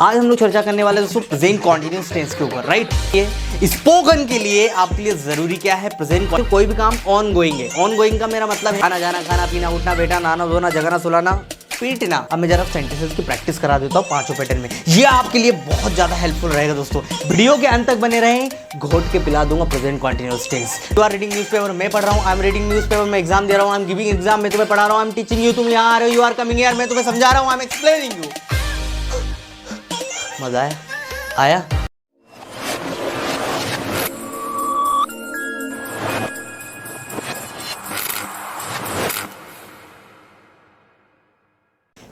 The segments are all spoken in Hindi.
आज हम लोग चर्चा करने वाले दोस्तों प्रेजेंट कॉन्टिन्यूअस टेंस के ऊपर, राइट। ये स्पोकन के लिए आपके लिए जरूरी क्या है? प्रेजेंट। कोई भी काम ऑन गोइंग है। ऑन गोइंग का मेरा मतलब है आना जाना, खाना पीना, उठना बैठना, नहाना धोना, जगना सुलाना, पीटना। अब मैं जरा सेंटेंसेस की प्रैक्टिस करा देता हूँ पांचों पैटर्न में। ये आपके लिए बहुत ज्यादा हेल्पफुल रहेगा दोस्तों। वीडियो के अंत तक बने रहें, घोट के पिला दूंगा present continuous tense. You are reading newspaper, मैं पढ़ रहा हूँ। आई एम रीडिंग न्यूज़पेपर, मैं एग्जाम दे रहा हूँ। आई एम गिविंग एग्जाम, मैं तुम्हें पढ़ा रहा हूँ। आई एम टीचिंग यू, तुम यहाँ आ रहे हो। यू आर कमिंग हियर, मैं तुम्हें समझा रहा हूँ। I am explaining you. मजा आया?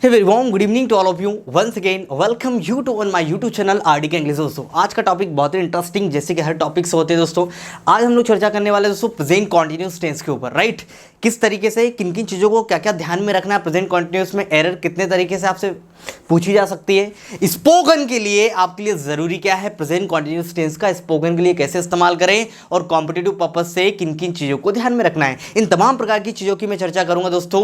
Hey very warm good evening to all of you. Once again welcome you to on my YouTube channel RDK English दोस्तों। आज का टॉपिक बहुत ही इंटरेस्टिंग, जैसे कि हर टॉपिक से होते हैं दोस्तों। आज हम लोग चर्चा करने वाले दोस्तों प्रेजेंट कॉन्टिन्यूअस टेंस के ऊपर, राइट। किस तरीके से किन किन चीज़ों को क्या क्या ध्यान में रखना है। प्रेजेंट कॉन्टिन्यूअस में एरर कितने तरीके से आपसे पूछी जा सकती है। स्पोकन के लिए आपके लिए ज़रूरी क्या है? प्रेजेंट कॉन्टिन्यूअस टेंस का स्पोकन के लिए कैसे इस्तेमाल करें और कॉम्पिटिटिव पर्पज से किन किन चीज़ों को ध्यान में रखना है। इन तमाम प्रकार की चीज़ों की मैं चर्चा करूंगा दोस्तों।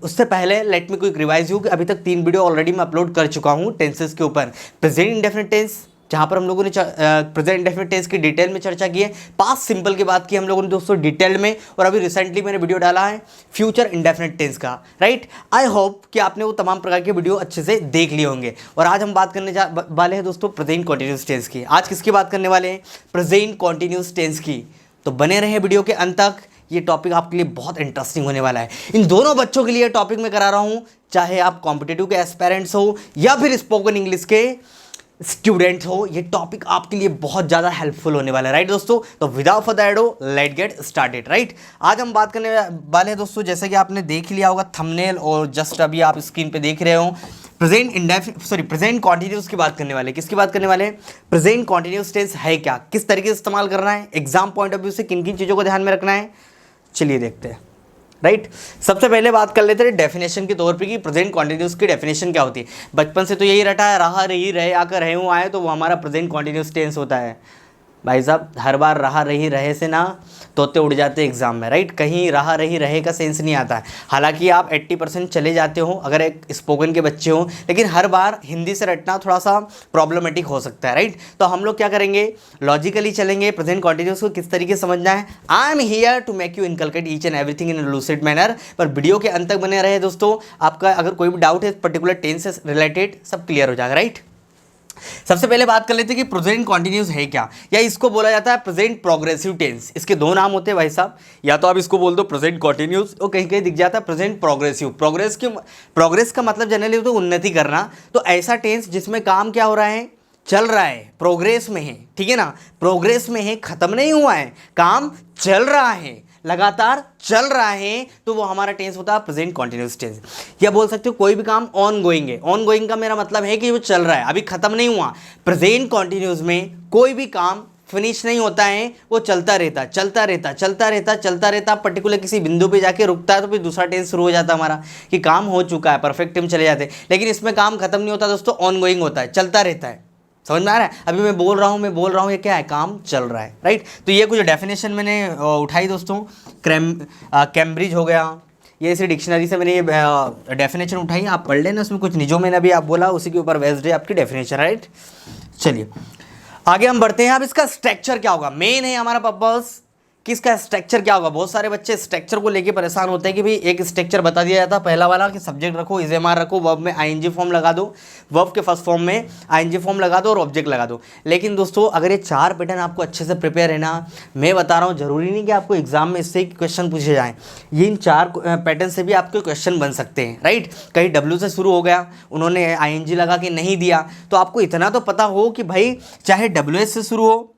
उससे पहले let me quick revise you कि अभी तक 3 वीडियो ऑलरेडी मैं अपलोड कर चुका हूं टेंसेस के ऊपर। प्रेजेंट इंडेफिनिट टेंस, जहां पर हम लोगों ने प्रेजेंट इंडेफिनिट टेंस की डिटेल में चर्चा की है। पास्ट सिंपल की बात की हम लोगों ने दोस्तों डिटेल में, और अभी रिसेंटली मैंने वीडियो डाला है फ्यूचर इंडेफिनिट टेंस का, राइट। आई होप कि आपने वो तमाम प्रकार के वीडियो अच्छे से देख लिए होंगे। और आज हम बात करने वाले हैं दोस्तों प्रेजेंट कॉन्टिन्यूअस टेंस की। आज किसकी बात करने वाले हैं? प्रेजेंट कॉन्टिन्यूअस टेंस की। तो बने रहे वीडियो के अंत तक, ये टॉपिक आपके लिए बहुत इंटरेस्टिंग होने वाला है। इन दोनों बच्चों के लिए टॉपिक में करा रहा हूं, चाहे आप कॉम्पिटिटिव के एस्पायरेंट्स हो या फिर स्पोकन इंग्लिश के स्टूडेंट हो। ये टॉपिक आपके लिए बहुत ज़्यादा हेल्पफुल होने वाला है, राइट दोस्तों। तो विदाउट फर्दर एडो लेट गेट स्टार्टेड, राइट। आज हम बात करने वाले हैं दोस्तों, जैसे कि आपने देख लिया होगा थंबनेल और जस्ट अभी आप स्क्रीन पे देख रहे हो, प्रेजेंट कॉन्टिन्यूअस की बात करने वाले। किसकी बात करने वाले? प्रेजेंट कॉन्टिन्यूअस टेंस है क्या, किस तरीके से इस्तेमाल करना है, एग्जाम पॉइंट ऑफ व्यू से किन किन चीज़ों को ध्यान में रखना है, चलिए देखते हैं, राइट। सबसे पहले बात कर लेते हैं डेफिनेशन के तौर पे कि प्रेजेंट कॉन्टिन्यूअस की डेफिनेशन क्या होती है। बचपन से तो यही रटा है, रहा रही रहे आकर रहे हूँ आए, तो वो हमारा प्रेजेंट कॉन्टिन्यूअस टेंस होता है। भाई साहब, हर बार रहा रही रहे से ना तोते उड़ जाते एग्जाम में, राइट। कहीं रहा रही रहे का सेंस नहीं आता है। हालांकि आप 80% चले जाते हो अगर एक स्पोकन के बच्चे हो, लेकिन हर बार हिंदी से रटना थोड़ा सा प्रॉब्लमेटिक हो सकता है, राइट। तो हम लोग क्या करेंगे, लॉजिकली चलेंगे। प्रेजेंट कॉन्टिन्यूअस को किस तरीके से समझना है, I am here to make you inculcate each and everything in lucid manner. पर वीडियो के अंत तक बने रहे दोस्तों। आपका अगर कोई भी डाउट है पर्टिकुलर टेंस से रिलेटेड, सब क्लियर हो जाएगा, राइट। सबसे पहले बात कर लेते हैं कि प्रेजेंट कॉन्टिन्यूअस है क्या, या इसको बोला जाता है प्रेजेंट प्रोग्रेसिव टेंस। इसके दो नाम होते हैं भाई साहब, या तो आप इसको बोल दो प्रेजेंट कॉन्टिन्यूअस, और कहीं कहीं दिख जाता है प्रेजेंट प्रोग्रेसिव। प्रोग्रेस का मतलब जनरली होता है उन्नति करना। तो ऐसा टेंस जिसमें काम क्या हो रहा है, चल रहा है, प्रोग्रेस में है, ठीक है ना। प्रोग्रेस में है, खत्म नहीं हुआ है, काम चल रहा है, लगातार चल रहा है, तो वो हमारा टेंस होता है प्रेजेंट कॉन्टिन्यूअस टेंस। या बोल सकते हो कोई भी काम ऑन गोइंग है। ऑन गोइंग का मेरा मतलब है कि वो चल रहा है, अभी खत्म नहीं हुआ। प्रेजेंट कॉन्टिन्यूअस में कोई भी काम फिनिश नहीं होता है, वो चलता रहता चलता रहता चलता रहता चलता रहता। पर्टिकुलर किसी बिंदु पे जाके रुकता है तो फिर दूसरा टेंस शुरू हो जाता है हमारा कि काम हो चुका है, परफेक्ट टाइम चले जाते हैं। लेकिन इसमें काम खत्म नहीं होता दोस्तों, ऑन गोइंग होता है, चलता रहता है। समझ में आ रहा है? अभी मैं बोल रहा हूँ, ये क्या है, काम चल रहा है, राइट। तो ये कुछ डेफिनेशन मैंने उठाई दोस्तों। कैम्ब्रिज हो गया, ये इसी डिक्शनरी से मैंने ये डेफिनेशन उठाई, आप पढ़ लेना। उसमें कुछ जो मैंने अभी आप बोला उसी के ऊपर बेस्ड है आपकी डेफिनेशन, राइट। चलिए आगे हम बढ़ते हैं। अब इसका स्ट्रक्चर क्या होगा, मेन है हमारा पर्पस कि इसका स्ट्रक्चर क्या होगा। बहुत सारे बच्चे स्ट्रक्चर को लेके परेशान होते हैं कि भाई एक स्ट्रक्चर बता दिया जाता है, पहला वाला कि सब्जेक्ट रखो, इजेमार रखो, वर्ब में आईएनजी फॉर्म लगा दो, वर्ब के फर्स्ट फॉर्म में आईएनजी फॉर्म लगा दो और ऑब्जेक्ट लगा दो। लेकिन दोस्तों अगर ये 4 पैटर्न आपको अच्छे से प्रिपेयर है ना, मैं बता रहा हूँ जरूरी नहीं कि आपको एग्जाम में इससे क्वेश्चन पूछे जाएँ। ये इन 4 पैटर्न से भी आपके क्वेश्चन बन सकते हैं, राइट। कहीं डब्ल्यू से शुरू हो गया, उन्होंने आईएनजी लगा के नहीं दिया, तो आपको इतना तो पता हो कि भाई चाहे डब्ल्यूएस से शुरू हो,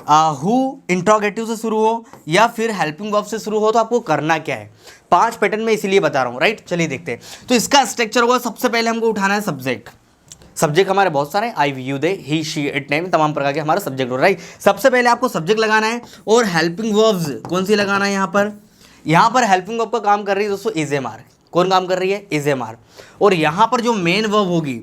हु इंट्रोगेटिव से शुरू हो, या फिर हेल्पिंग वर्ब से शुरू हो, तो आपको करना क्या है। 5 पैटर्न में इसीलिए बता रहा हूँ, राइट। चलिए देखते हैं। तो इसका स्ट्रक्चर होगा, सबसे पहले हमको उठाना है सब्जेक्ट। सब्जेक्ट हमारे बहुत सारे, I we you they, he she it name, तमाम प्रकार के हमारा सब्जेक्ट हो, राइट। सबसे पहले आपको सब्जेक्ट लगाना है, और हेल्पिंग वर्ब्स कौन सी लगाना है यहाँ पर हेल्पिंग वर्ब का काम कर रही है दोस्तों इजेमार। कौन काम कर रही है? इजेमार। और यहाँ पर जो मेन वर्ब होगी,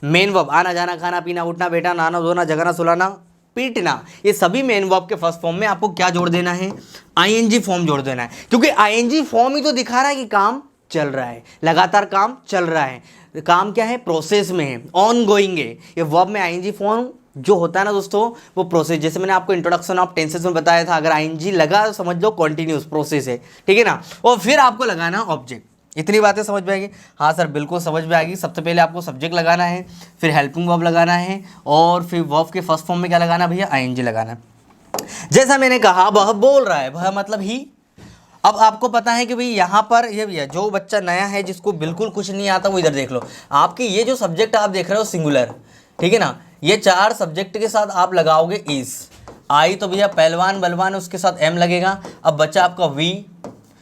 मेन वर्ब आना जाना, खाना पीना, उठना बैठना, नहाना धोना, जगना सुलाना, पीटना, ये सभी मेन वर्ब के फर्स्ट फॉर्म में आपको क्या जोड़ देना है, आईएनजी फॉर्म जोड़ देना है। क्योंकि आईएनजी फॉर्म ही तो दिखा रहा है कि काम चल रहा है, लगातार काम चल रहा है। काम क्या है, प्रोसेस में है, ऑन गोइंग है। ये वर्ब में आईएनजी फॉर्म जो होता है ना दोस्तों, वो प्रोसेस, जैसे मैंने आपको इंट्रोडक्शन ऑफ टेंसेस में बताया था, अगर आईएनजी लगा तो समझ लो कॉन्टिन्यूस प्रोसेस है, ठीक है ना। और फिर आपको लगाना ऑब्जेक्ट। इतनी बातें समझ में आएगी? हाँ सर बिल्कुल समझ में आएगी। सबसे पहले आपको सब्जेक्ट लगाना है, फिर हेल्पिंग वर्ब लगाना है, और फिर वर्ब के फर्स्ट फॉर्म में क्या लगाना भैया, आईएनजी लगाना है। जैसा मैंने कहा वह बोल रहा है, वह मतलब ही। अब आपको पता है कि भाई यहाँ पर ये भैया जो बच्चा नया है जिसको बिल्कुल कुछ नहीं आता वो इधर देख लो। आपके ये जो सब्जेक्ट आप देख रहे हो सिंगुलर, ठीक है ना, ये 4 सब्जेक्ट के साथ आप लगाओगे इज। आई तो भैया पहलवान बलवान, उसके साथ एम लगेगा। अब बच्चा आपका वी,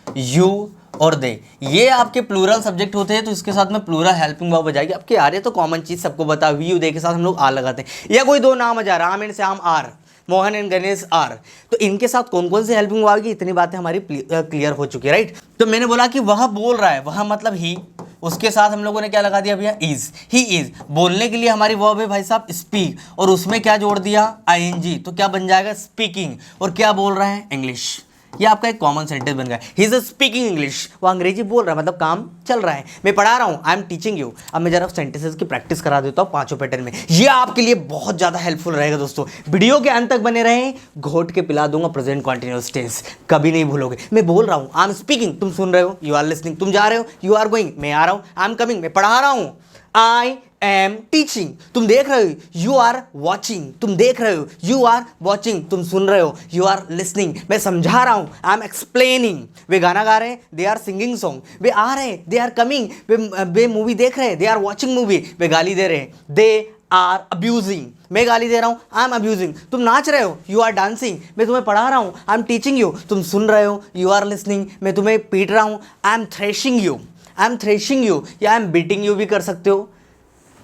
यू और दे, ये आपके प्लूरल सब्जेक्ट होते हैं, तो इसके साथ में प्लूरल हेल्पिंग वर्ब हो जाएगी। आपके यार ये तो कॉमन चीज़ सबको बता, वी यू दे के साथ हम लोग आर लगाते हैं। या कोई 2 नाम आ जा, Ram and Shyam are, Mohan and Ganesh are, तो इनके साथ कौन कौन से हेल्पिंग वर्ब आएगी, इतनी बातें हमारी क्लियर हो चुकी है, राइट। तो मैंने बोला कि वह बोल रहा है, वह मतलब ही, उसके साथ हम लोगों ने क्या लगा दिया भैया, इज। ही इज बोलने के लिए हमारी वर्ब है भाई साहब स्पीक, और उसमें क्या जोड़ दिया, आईएनजी, तो क्या बन जाएगा, स्पीकिंग। और क्या बोल रहा है, इंग्लिश। ये आपका एक कॉमन सेंटेंस बन गया, ही इज स्पीकिंग इंग्लिश, वो अंग्रेजी बोल रहा है, मतलब काम चल रहा है। मैं पढ़ा रहा हूँ, आई एम टीचिंग यू। अब मैं जरा सेंटेंसेस की प्रैक्टिस करा देता हूँ 5 पैटर्न में, ये आपके लिए बहुत ज़्यादा हेल्पफुल रहेगा दोस्तों। वीडियो के अंत तक बने रहें, घोट के पिला दूंगा प्रेजेंट कॉन्टिन्यूअस टेंस, कभी नहीं भूलोगे। मैं बोल रहा हूँ, आई एम स्पीकिंग, तुम सुन रहे हो, यू आर लिसनिंग, तुम जा रहे हो, यू आर गोइंग, मैं आ रहा हूँ, आई एम कमिंग, मैं पढ़ा रहा हूँ, आई एम टीचिंग, तुम देख रहे हो, यू आर वॉचिंग, तुम देख रहे हो, यू आर वॉचिंग, तुम सुन रहे हो, यू आर लिसनिंग, मैं समझा रहा हूं, आई एम एक्सप्लेनिंग। वे गाना गा रहे हैं, दे आर सिंगिंग सॉन्ग, वे आ रहे हैं, दे आर कमिंग, वे मूवी देख रहे हैं, दे आर वॉचिंग मूवी, वे गाली दे रहे हैं, दे आर अब्यूजिंग, मैं गाली दे रहा हूँ, आई एम अब्यूजिंग। तुम नाच रहे हो, यू आर डांसिंग, मैं तुम्हें पढ़ा रहा हूँ, आई एम टीचिंग यू, तुम सुन रहे हो, यू आर लिसनिंग, मैं तुम्हें पीट रहा हूँ, I M threshing you, I M threshing you, या आई एम बीटिंग यू भी कर सकते हो।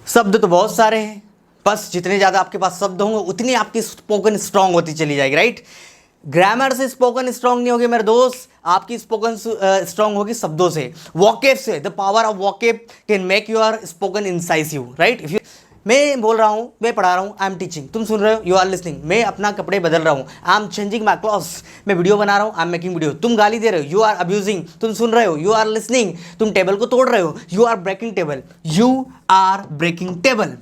शब्द तो बहुत सारे हैं, बस जितने ज़्यादा आपके पास शब्द होंगे उतनी आपकी स्पोकन स्ट्रांग होती चली जाएगी, राइट। ग्रामर से स्पोकन स्ट्रांग नहीं होगी मेरे दोस्त, आपकी स्पोकन स्ट्रांग होगी शब्दों से, वॉकेब से। The power of vocab can make your spoken incisive, right. मैं बोल रहा हूँ, मैं पढ़ा रहा हूँ, आई एम टीचिंग, तुम सुन रहे हो, यू आर लिसनिंग, मैं अपना कपड़े बदल रहा हूँ, I am changing my clothes, मैं वीडियो बना रहा हूँ, आई एम मेकिंग वीडियो, तुम गाली दे रहे हो, यू आर अब्यूजिंग, तुम सुन रहे हो, यू आर लिसनिंग, तुम टेबल को तोड़ रहे हो, you are breaking table, you are breaking table,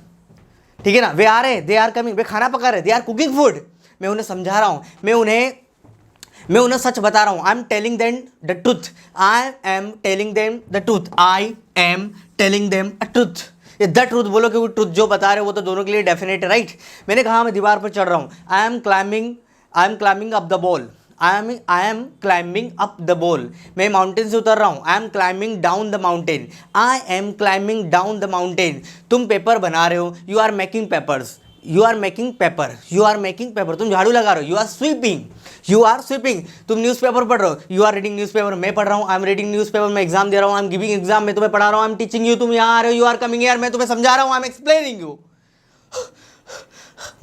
ठीक है ना। वे आ रहे, दे आर कमिंग, वे खाना पका रहे, दे आर कुकिंग फूड, मैं उन्हें समझा रहा हूँ, मैं उन्हें सच बता रहा हूँ, I am telling them the truth, I am telling them the truth, I am telling them a truth. ये द ट्रूथ बोलो, क्योंकि ट्रूथ जो बता रहे हो वो तो दोनों के लिए डेफिनेट है, राइट। मैंने कहा मैं दीवार पर चढ़ रहा हूँ, I am climbing up the ball, I am climbing up the ball, मैं माउंटेन से उतर रहा हूँ, I am climbing down the mountain, I am climbing down the mountain. तुम पेपर बना रहे हो, you are making papers, you are making paper, you are making paper, तुम झाड़ू लगा रहे हो, you are sweeping, you are sweeping. तुम न्यूज़पेपर पढ़ रहे हो, यू आर रीडिंग न्यूज़पेपर, मैं पढ़ रहा हूँ, आई एम रीडिंग न्यूज़पेपर, मैं एग्जाम दे रहा हूँ, आई एम गिविंग एग्जाम, मैं तुम्हें पढ़ा रहा हूँ, आई एम टीचिंग यू, तुम यहाँ आ रहे हो, यू आर कमिंग हियर, मैं तुम्हें समझा रहा हूँ, आई एम एक्सप्लेनिंग यू।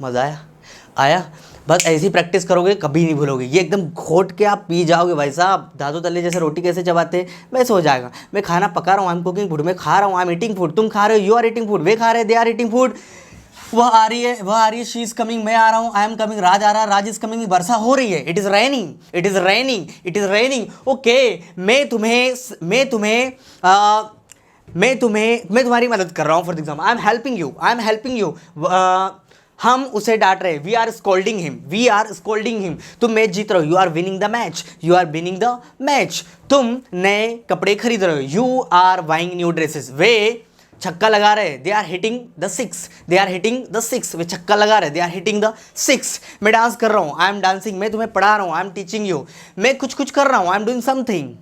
मजा आया। बस ऐसी प्रैक्टिस करोगे कभी नहीं भूलोगे, ये एकदम घोट के आप पी जाओगे भाई साहब, दादू तले जैसे रोटी कैसे चबाते हैं वैसे हो जाएगा। मैं खाना पका रहा हूँ, आई एम कुकिंग फूड, मैं खा रहा हूँ, आई एम ईटिंग फूड, तुम खा रहे हो, यू आर ईटिंग फूड, वे खा रहे हैं, दे आर ईटिंग फूड, वह आ रही है, शी इज कमिंग, मैं आ रहा हूँ, आई एम कमिंग, राज आ रहा है, राज इज कमिंग, वर्षा हो रही है, it is raining, it is raining, it is raining. Okay, मैं तुम्हारी मदद कर रहा हूँ, for example I am helping you, हम उसे डांट रहे, वी आर स्कोल्डिंग हिम, तुम मैच जीत रहे हो, you are winning the match, तुम नए कपड़े खरीद रहे हो, you are buying new dresses, वे छक्का लगा रहे, they are hitting the six, वे छक्का लगा रहे, they are hitting the six. मैं डांस कर रहा हूँ, आई एम डांसिंग, मैं तुम्हें पढ़ा रहा हूँ, आई एम टीचिंग यू, मैं कुछ कर रहा हूँ, आई एम डूइंग समथिंग।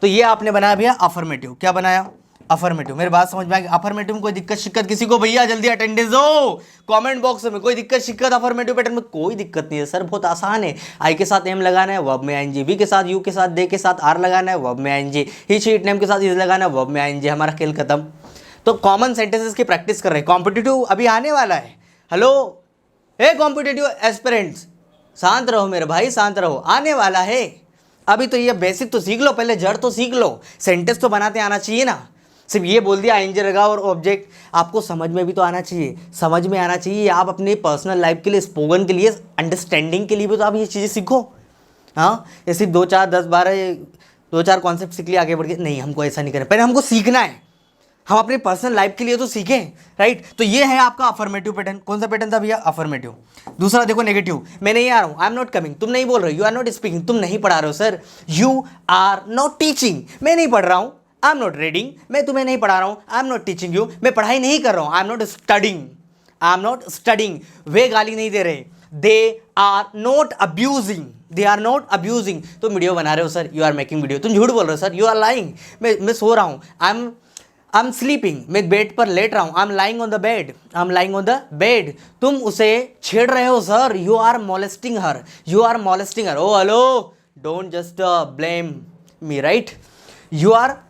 तो ये आपने बनाया भैया अफर्मेटिव, क्या बनाया, अफर्मेटिव। मेरी बात समझ में आ गई? अफर्मेटिव में कोई दिक्कत शिक्कत किसी को भैया जल्दी अटेंडेंस हो कमेंट बॉक्स में, कोई दिक्कत शिक्कत अफर्मेटिव पैटर्न में? कोई दिक्कत नहीं है सर, बहुत आसान है। आई के साथ एम लगाना है, वर्ब में आएंगे, बी के साथ यू के साथ दे के साथ आर लगाना है, वर्ब में आएंगे, ही शीट नेम के साथ इज लगाना है, वर्ब में आएंगे, हमारा खेल खत्म। तो कॉमन सेंटेंसेस की प्रैक्टिस कर रहे हैं, कॉम्पिटिटिव अभी आने वाला है। हेलो ए कॉम्पिटिटिव एस्पिरेंट्स, शांत रहो मेरे भाई, शांत रहो, आने वाला है। अभी तो ये बेसिक तो सीख लो, पहले जड़ तो सीख लो, सेंटेंस तो बनाते आना चाहिए ना। सिर्फ ये बोल दिया आईएनजी लगा और ऑब्जेक्ट, आपको समझ में भी तो आना चाहिए, समझ में आना चाहिए। आप अपने पर्सनल लाइफ के लिए, स्पोकन के लिए, अंडरस्टैंडिंग के लिए भी तो आप ये चीज़ें सीखो। हाँ, ये सिर्फ 2 4 10 12 2 4 कॉन्सेप्ट सीख लिया आगे बढ़ के नहीं, हमको ऐसा नहीं करना, पहले हमको सीखना है। हम अपने पर्सनल लाइफ के लिए तो सीखें, राइट। तो ये है आपका अफर्मेटिव पैटर्न। कौन सा पैटर्न था भैया? अफर्मेटिव। दूसरा देखो नेगेटिव, मैं नहीं आ रहा हूं, आई एम नॉट कमिंग, तुम नहीं बोल रहे हो, यू आर नॉट स्पीकिंग, तुम नहीं पढ़ा रहे हो sir, you are not teaching, मैं नहीं पढ़ रहा हूं, आई एम नॉट रीडिंग, मैं तुम्हें नहीं पढ़ा रहा हूं, I am not teaching you, मैं पढ़ाई नहीं कर रहा हूं, I am not studying, I am not studying, वे गाली नहीं दे रहे, they are not abusing, they are not abusing, तुम वीडियो बना रहे हो sir, you are making video, तुम झूठ बोल रहे हो सर, यू आर लाइंग, मैं सो रहा हूं, आई एम स्लीपिंग, मैं बेड पर लेट रहा हूं, I am lying on the bed, I am lying on the bed, तुम उसे छेड़ रहे हो sir, you are molesting her, you are molesting her, oh hello, don't just blame me, right, you are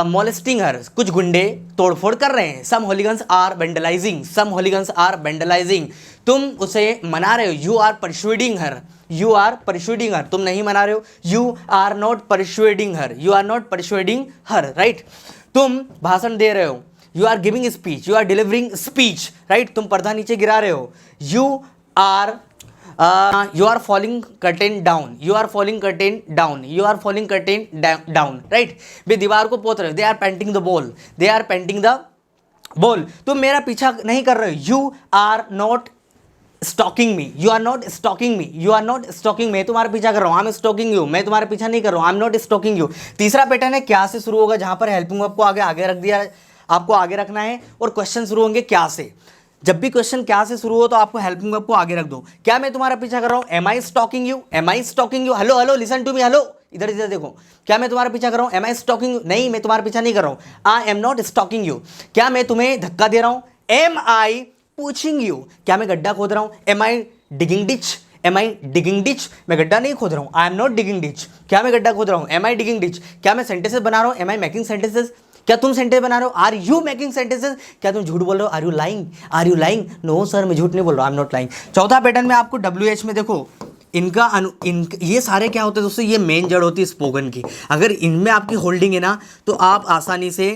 molesting her, कुछ गुंडे तोड़फोड़ कर रहे हैं, सम होलीगन्स आर वेंडलाइजिंग, सम होलीगन्स आर वेंडलाइजिंग, तुम उसे मना रहे हो, you are persuading her, you are persuading her, तुम नहीं मना रहे हो, you are not persuading her, you are not persuading her, right, तुम भाषण दे रहे हो, you are giving speech, you are delivering speech, right, तुम पर्दा नीचे गिरा रहे हो, you are falling curtain down, you are falling curtain down, you are falling curtain down, right, वे दीवार को पोत रहे हो, they are painting the ball, they are painting the ball, तुम मेरा पीछा नहीं कर रहे हो, you are not stalking me, you are not stalking me, you are not stalking me, तुम्हारा पीछा कर रहा हूँ, I'm stalking you, मैं तुम्हारा पीछा नहीं कर रहा हूँ, I'm not stalking you। तीसरा पैटर्न है क्या से शुरू होगा, जहां पर हेल्पिंग वर्ब को आगे रख दिया, आपको आगे रखना है, और क्वेश्चन शुरू होंगे क्या से। जब भी क्वेश्चन क्या से शुरू हो तो आपको हेल्पिंग वर्ब को आगे रख दो। क्या मैं तुम्हारा पीछा कर रहा हूं? Am I stalking you, am I stalking you, hello hello listen to me, hello इधर इधर देखो, क्या मैं तुम्हारा पीछा कर रहा हूं? एम आई स्टॉकिंग यू, नहीं मैं तुम्हारा पीछा नहीं कर रहा हूं, I am not stalking you. क्या मैं तुम्हें धक्का दे रहा हूं? एम आई पूछिंग यू, क्या मैं गड्ढा खोद रहा हूं? Am I digging ditch, am I digging ditch, मैं गड्ढा नहीं खोद रहा हूं, I am not digging ditch. क्या मैं गड्ढा खोद रहा हूं? Am I digging ditch. क्या मैं सेंटेंसेस बना रहा हूं? Am I making sentences. क्या तुम सेंटेंस बना रहे हो? Are you making sentences? क्या तुम झूठ बोल रहे हो? Are you lying, are you lying? No sir मैं झूठ नहीं बोल रहा, आई एम नॉट लाइंग। चौथा पैटर्न में आपको WH में देखो, ये सारे क्या होते हैं दोस्तों, ये मेन जड़ होती है स्पोकन की। अगर इनमें आपकी होल्डिंग है ना तो आप आसानी से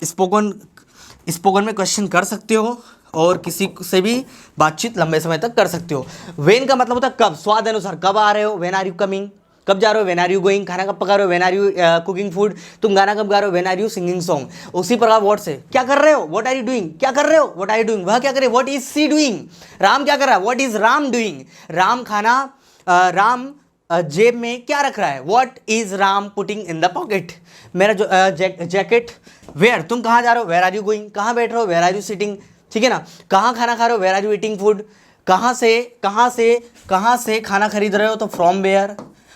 स्पोकन में क्वेश्चन कर सकते हो और किसी से भी बातचीत लंबे समय तक कर सकते हो। वेन का मतलब होता है कब, स्वाद अनुसार, कब आ रहे हो, वेन आर यू कमिंग, कब जा रहे हो, वेन आर यू गोइंग, खाना कब पका रहे हो, when are you cooking food, तुम गाना कब गा रहे हो, when are you singing song. उसी प्रकार वर्ड से क्या कर रहे हो, व्हाट आर यू डूइंग, क्या कर रहे हो, व्हाट आर यू डूइंग, वह क्या करे, what is she doing, Ram क्या कर रहा है, what is Ram doing, Ram खाना, राम जेब में क्या रख रहा है, what is Ram putting in the pocket, मेरा जो जैकेट, वेयर, तुम कहाँ जा रहे हो, वेयर आर यू गोइंग, कहाँ बैठ रहे हो, वेयर आर यू सिटिंग, ठीक है ना, कहाँ खाना खा रहे हो, where are you eating food, कहाँ से खाना खरीद रहे हो, तो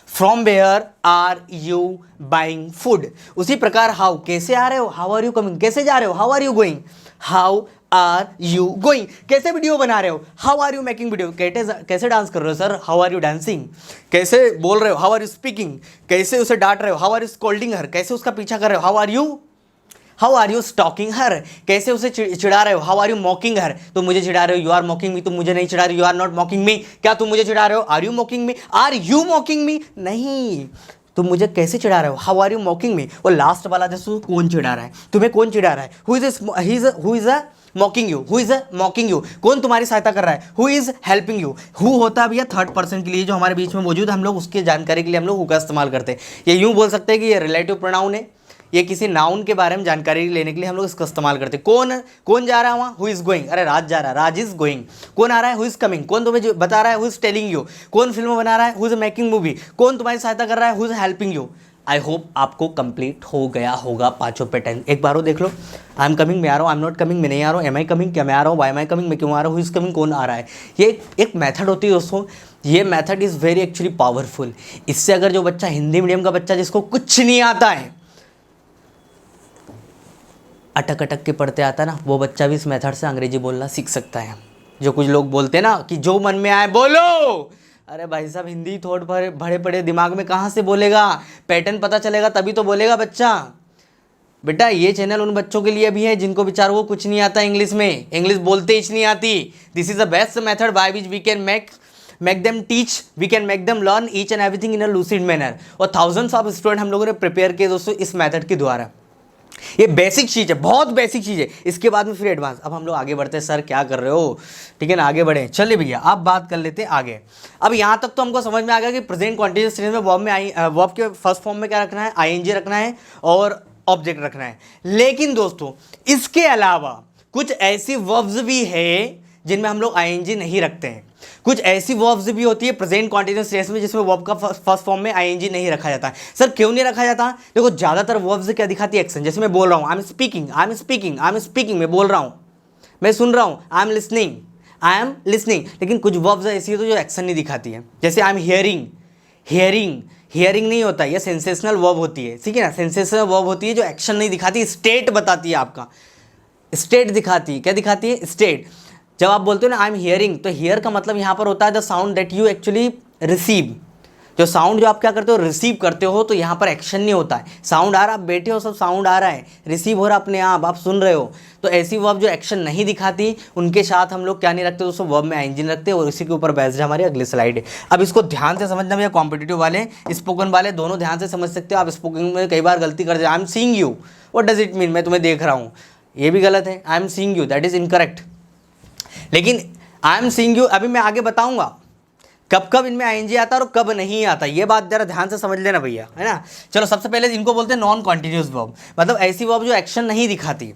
from where are you buying food. उसी प्रकार हाउ, कैसे आ रहे हो, हाउ आर यू कमिंग, कैसे जा रहे हो, how are you going, how are you going, कैसे वीडियो बना रहे हो, how are you making video, कैसे डांस कर रहे हो sir, how are you dancing, कैसे बोल रहे हो, हाउ आर यू स्पीकिंग, कैसे उसे डांट रहे हो, हाउ आर यू स्कोल्डिंग हर, कैसे उसका पीछा कर रहे हो, हाउ आर यू स्टॉकिंग हर, कैसे उसे चिढ़ा रहे हो, हाउ आर यू मॉकिंग हर, तुम मुझे चिढ़ा रहे हो, यू आर मॉकिंग मी, तुम मुझे नहीं चिढ़ा रहे हो, you are not mocking me, क्या तुम मुझे चिढ़ा रहे हो, are you mocking me, are you mocking me, नहीं तुम मुझे कैसे चिढ़ा रहे हो, how are you mocking me. और लास्ट वाला जैसे कौन चिढ़ा रहा है, तुम्हें कौन चिढ़ा रहा है, who is a मॉकिंग you, who is a मॉकिंग you, कौन तुम्हारी सहायता कर रहा है, who is helping you. Who होता है भैया थर्ड पर्सन के लिए जो हमारे बीच में मौजूद, हम लोग उसकी जानकारी के लिए हम लोग हु का इस्तेमाल करते हैं। ये यूं बोल सकते हैं कि ये रिलेटिव प्रोनाउन है, ये किसी नाउन के बारे में जानकारी लेने के लिए हम लोग इसका इस्तेमाल करते हैं। कौन जा रहा है वहाँ, हु इज गोइंग, अरे राज जा रहा है, राज इज गोइंग। कौन आ रहा है, हु इज कमिंग, कौन तुम्हें जो बता रहा है, हु इज टेलिंग यू। कौन फिल्म बना रहा है, हु इज मेकिंग मूवी। कौन तुम्हारी सहायता कर रहा है, who is helping you. I hope आपको कंप्लीट हो गया होगा पांचों पैटर्न। एक बार देख लो, आई एम कमिंग, मैं आ रहा हूँ, आई एम नॉट कमिंग, मैं नहीं आ रहा हूँ, एम आई कमिंग, क्या मैं आ रहा हूँ, वाई एम आई कमिंग, मैं क्यों आ रहा हूँ, हु इज कमिंग, कौन आ रहा है। ये एक मेथड होती है दोस्तों, ये method is very actually powerful. इससे अगर जो बच्चा हिंदी मीडियम का बच्चा जिसको कुछ नहीं आता है, अटक अटक के पढ़ते आता है ना, वो बच्चा भी इस मेथड से अंग्रेजी बोलना सीख सकता है। जो कुछ लोग बोलते हैं ना कि जो मन में आए बोलो, अरे भाई साहब हिंदी थोड़ भरे पड़े दिमाग में कहाँ से बोलेगा, पैटर्न पता चलेगा तभी तो बोलेगा बच्चा। बेटा ये चैनल उन बच्चों के लिए भी है जिनको बेचारों को कुछ नहीं आता इंग्लिश में, इंग्लिश बोलते ही नहीं आती। This is the best method by which we can make them teach, we can make them learn each and everything in a lucid manner. और थाउजेंड्स ऑफ स्टूडेंट हम लोगों ने प्रिपेयर किए दोस्तों इस मेथड के द्वारा। ये बेसिक चीज़ है, बहुत बेसिक चीज़ है। इसके बाद में फिर एडवांस। अब हम लोग आगे बढ़ते हैं, सर क्या कर रहे हो, ठीक है ना, आगे बढ़े। चलिए भैया अब बात कर लेते हैं आगे। अब यहाँ तक तो हमको समझ में आ गया कि प्रेजेंट कॉन्टिन्यूअस टेंस में वर्ब के फर्स्ट फॉर्म में क्या रखना है, आईएनजी रखना है, और ऑब्जेक्ट रखना है। लेकिन दोस्तों इसके अलावा कुछ ऐसी वर्ब्स भी है जिनमें हम लोग आईएनजी नहीं रखते हैं। कुछ ऐसी वर्ब्स भी होती है प्रेजेंट कॉन्टिन्यूअस टेंस में जिसमें वर्ब का फर्स्ट फॉर्म में आईएनजी नहीं रखा जाता है। सर क्यों नहीं रखा जाता? देखो ज्यादातर वर्ब्स क्या दिखाती है, एक्शन। जैसे मैं बोल रहा हूँ, I am speaking, I am speaking, I am speaking, मैं बोल रहा हूँ, मैं सुन रहा हूँ, I am listening, I am listening. लेकिन कुछ वर्ब्स ऐसी होती है जो एक्शन नहीं दिखाती है। जैसे I am hearing, hearing, hearing नहीं होता, ये सेंसेशनल वर्ब होती है, ठीक है ना, सेंसेशनल वर्ब होती है जो एक्शन नहीं दिखाती, स्टेट बताती है, आपका स्टेट दिखाती है। क्या दिखाती है? स्टेट। जब आप बोलते हो ना आई एम हियरिंग, तो हियर का मतलब यहाँ पर होता है the sound that you actually receive, जो साउंड जो आप क्या करते हो, रिसीव करते हो। तो यहाँ पर एक्शन नहीं होता है, साउंड आ रहा, आप बैठे हो, सब साउंड आ रहा है, रिसीव हो रहा अपने आप सुन रहे हो। तो ऐसी वर्ब जो एक्शन नहीं दिखाती उनके साथ हम लोग क्या नहीं रखते दोस्तों, वर्ब में आईएनजी रखते। और इसी के ऊपर बेस्ड हमारी अगली स्लाइड है। अब इसको ध्यान से समझना भैया, कॉम्पिटिटिव वाले स्पोकन वाले दोनों ध्यान से समझ सकते हो। आप स्पोकन में कई बार गलती करते हो, I am seeing you, what does it mean, मैं तुम्हें देख रहा हूँ, ये भी गलत है, I am seeing you, that is incorrect. लेकिन आई एम सीइंग यू अभी मैं आगे बताऊंगा कब कब इनमें आईएनजी आता है और कब नहीं आता, ये बात जरा ध्यान से समझ लेना भैया, है ना। चलो सबसे पहले इनको बोलते हैं नॉन कॉन्टिन्यूअस वर्ब, मतलब ऐसी वर्ब जो एक्शन नहीं दिखाती,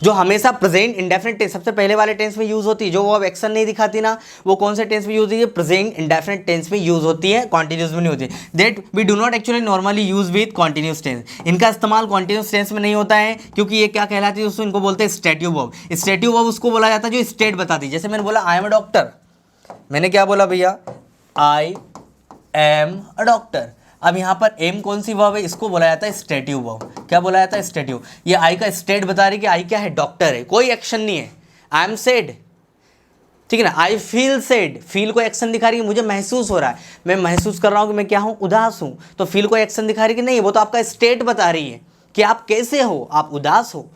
जो हमेशा प्रेजेंट इंडेफिनिट टेंस सबसे पहले वाले टेंस में यूज होती है। जो वर्ब एक्शन नहीं दिखाती ना, वो कौन से टेंस में यूज होती है? प्रेजेंट इंडेफिनिट टेंस में यूज होती है, कॉन्टिन्यूअस में नहीं होती। That we do not actually normally use with continuous tense. इनका इस्तेमाल कॉन्टिन्यूअस टेंस में नहीं होता है, क्योंकि ये क्या कहलाती है दोस्तों, इनको बोलते हैं स्टेटिव वर्ब। स्टेटिव वर्ब उसको बोला जाता है जो स्टेट बताती है। जैसे मैंने बोला आई एम अ डॉक्टर, मैंने क्या बोला भैया, आई एम अ डॉक्टर। अब यहाँ पर एम कौन सी वर्ब है? इसको बोला जाता है स्टेटिव वर्ब। क्या बोला जाता है? स्टेटिव। ये आई का स्टेट बता रही कि आई क्या है? डॉक्टर है, कोई एक्शन नहीं है। आई एम सेड, ठीक है ना। आई फील सेड, फील को एक्शन दिखा रही है, मुझे महसूस हो रहा है, मैं महसूस कर रहा हूँ कि मैं क्या हूँ, उदास हूँ। तो फील को एक्शन दिखा रही कि नहीं, वो तो आपका स्टेट बता रही है कि आप कैसे हो, आप उदास हो।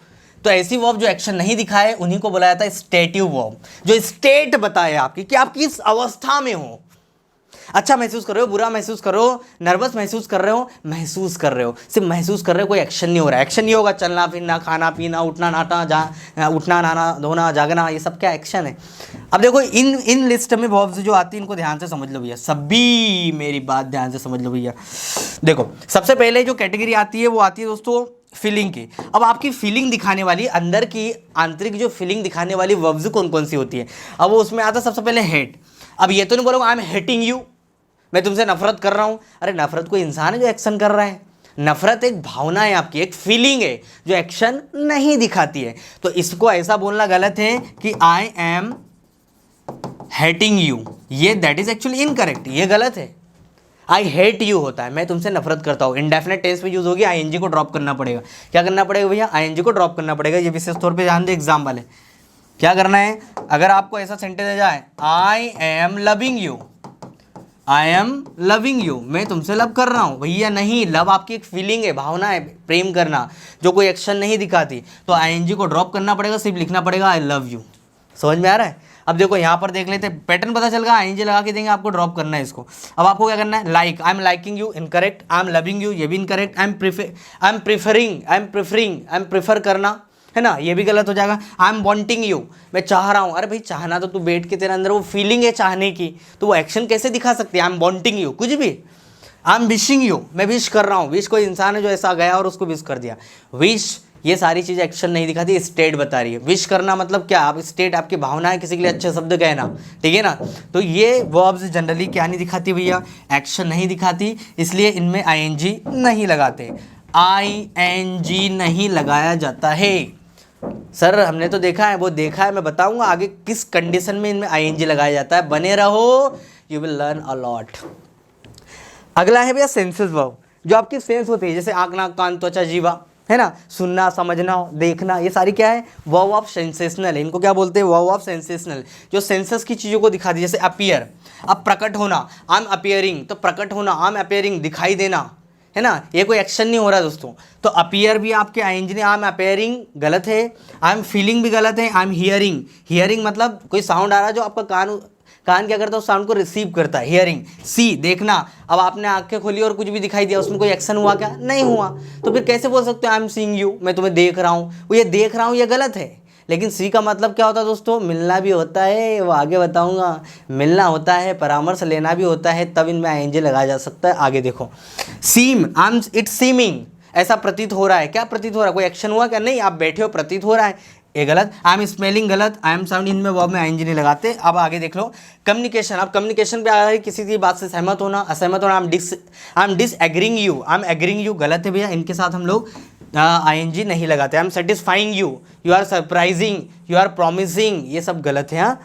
तो ऐसी वर्ब जो एक्शन नहीं दिखाए उन्हीं को बोला जाता है स्टेटिव वर्ब, जो स्टेट बताए आपकी कि आप किस अवस्था में हो। अच्छा महसूस कर रहे हो, बुरा महसूस कर रहे हो, नर्वस महसूस कर रहे हो, महसूस कर रहे हो, सिर्फ महसूस कर रहे हो, कोई एक्शन नहीं हो रहा है। एक्शन नहीं होगा, चलना फिरना, खाना पीना, उठना नाटा, उठना नहाना धोना जागना, ये सब क्या एक्शन है। अब देखो इन लिस्ट में वर्ब्स जो आती है इनको ध्यान से समझ लो भैया, सभी मेरी बात ध्यान से समझ लो भैया। देखो सबसे पहले जो कैटेगरी आती है वो आती है दोस्तों फीलिंग की। अब आपकी फीलिंग दिखाने वाली, अंदर की आंतरिक जो फीलिंग दिखाने वाली वर्ब्स कौन कौन सी होती है? अब वो उसमें आता है सबसे पहले हेट। अब ये तो नहीं बोलोगे आई एम हेटिंग यू, मैं तुमसे नफरत कर रहा हूं। अरे नफरत कोई इंसान है जो एक्शन कर रहा है? नफरत एक भावना है आपकी, एक फीलिंग है जो एक्शन नहीं दिखाती है। तो इसको ऐसा बोलना गलत है कि आई एम हेटिंग यू, ये दैट इज एक्चुअली इनकरेक्ट, ये गलत है। आई हेट यू होता है मैं तुमसे नफरत करता हूँ, इंडेफिनिट टेंस में यूज होगी, आईएनजी को ड्रॉप करना पड़ेगा। क्या करना पड़ेगा भैया? आईएनजी को ड्रॉप करना पड़ेगा। ये विशेष तौर पे ध्यान दे एग्जाम वाले, क्या करना है? अगर आपको ऐसा सेंटेंस आ जाए I am loving you, I am loving you, मैं तुमसे लव कर रहा हूँ, भैया नहीं, लव आपकी एक फीलिंग है, भावना है, प्रेम करना, जो कोई एक्शन नहीं दिखाती। तो आईएनजी को ड्रॉप करना पड़ेगा, सिर्फ लिखना पड़ेगा आई लव यू। समझ में आ रहा है? अब देखो यहाँ पर देख लेते हैं, पैटर्न पता चल गया। आईएनजी लगा के देंगे, आपको ड्रॉप करना है इसको। अब आपको क्या करना है? Like, I am liking you, incorrect. I am loving you, ये भी incorrect. I am preferring, I am prefer करना, है ना, ये भी गलत हो जाएगा। आई एम वॉन्टिंग यू, मैं चाह रहा हूँ। अरे भाई चाहना तो तू बैठ के, तेरे अंदर वो फीलिंग है चाहने की, तो वो एक्शन कैसे दिखा सकती है? आई एम वॉन्टिंग यू, कुछ भी। आई एम विशिंग यू, मैं विश कर रहा हूँ। विश कोई इंसान है जो ऐसा गया और उसको विश कर दिया, विश। ये सारी चीज़ एक्शन नहीं दिखाती, स्टेट बता रही है। विश करना मतलब क्या? आप स्टेट, आपकी भावना है, किसी के लिए अच्छे शब्द कहना, ठीक है ना। तो ये वर्ब्स जनरली क्या नहीं दिखाती भैया? एक्शन नहीं दिखाती, इसलिए इनमें आईएनजी नहीं लगाते, आईएनजी नहीं लगाया जाता है। सर हमने तो देखा है, वो देखा है, मैं बताऊंगा आगे किस कंडीशन में इनमें आईएनजी लगाया जाता है। बने रहो, you will learn a lot. अगला है भैया सेंसेस वर्ब, जो आपकी सेंस होती है, जैसे आँख नाक कान त्वचा जीवा, है ना, सुनना समझना देखना, ये सारी क्या है? वर्ब ऑफ सेंसेशनल है। इनको क्या बोलते हैं? वर्ब ऑफ सेंसेशनल, जो सेंसेस की चीज़ों को दिखाती है। जैसे अपीयर, अब प्रकट होना, आई एम अपीयरिंग, तो प्रकट होना, आई एम अपीयरिंग, दिखाई देना, है ना, ये कोई एक्शन नहीं हो रहा दोस्तों। तो अपीयर भी आपके आईएनजी ने, आई एम अपीयरिंग गलत है, आई एम फीलिंग भी गलत है, आई एम हियरिंग, हियरिंग मतलब कोई साउंड आ रहा है जो आपका कान क्या करता है? उस साउंड को रिसीव करता है, हियरिंग। सी देखना, अब आपने आंखें खोली और कुछ भी दिखाई दिया, उसमें कोई एक्शन हुआ क्या? नहीं हुआ। तो फिर कैसे बोल सकते हो आई एम सीइंग यू, मैं तुम्हें देख रहा हूँ? वो ये देख रहा हूँ ये गलत है। लेकिन सी का मतलब क्या होता है दोस्तों? मिलना भी होता है, वो आगे बताऊंगा। मिलना होता है, परामर्श लेना भी होता है, तब इनमें आईएनजी लगाया जा सकता है। आगे देखो, सीम, आई एम इट्स सीमिंग, ऐसा प्रतीत हो रहा है। क्या प्रतीत हो रहा है? कोई एक्शन हुआ क्या? नहीं, आप बैठे हो, प्रतीत हो रहा है, ये गलत। आई एम स्मेलिंग गलत, आई एम साउंड, इनमें वर्ब में आईएनजी नहीं लगाते। अब आगे देख लो कम्युनिकेशन। अब कम्युनिकेशन पे आ रहा है किसी की बात से सहमत होना, असहमत होना। I am disagreeing you, I am agreeing you गलत है भैया, इनके साथ हम लोग आईएनजी नहीं लगाते। I am satisfying you, you are surprising, you are promising, ये सब गलत है। हाँ,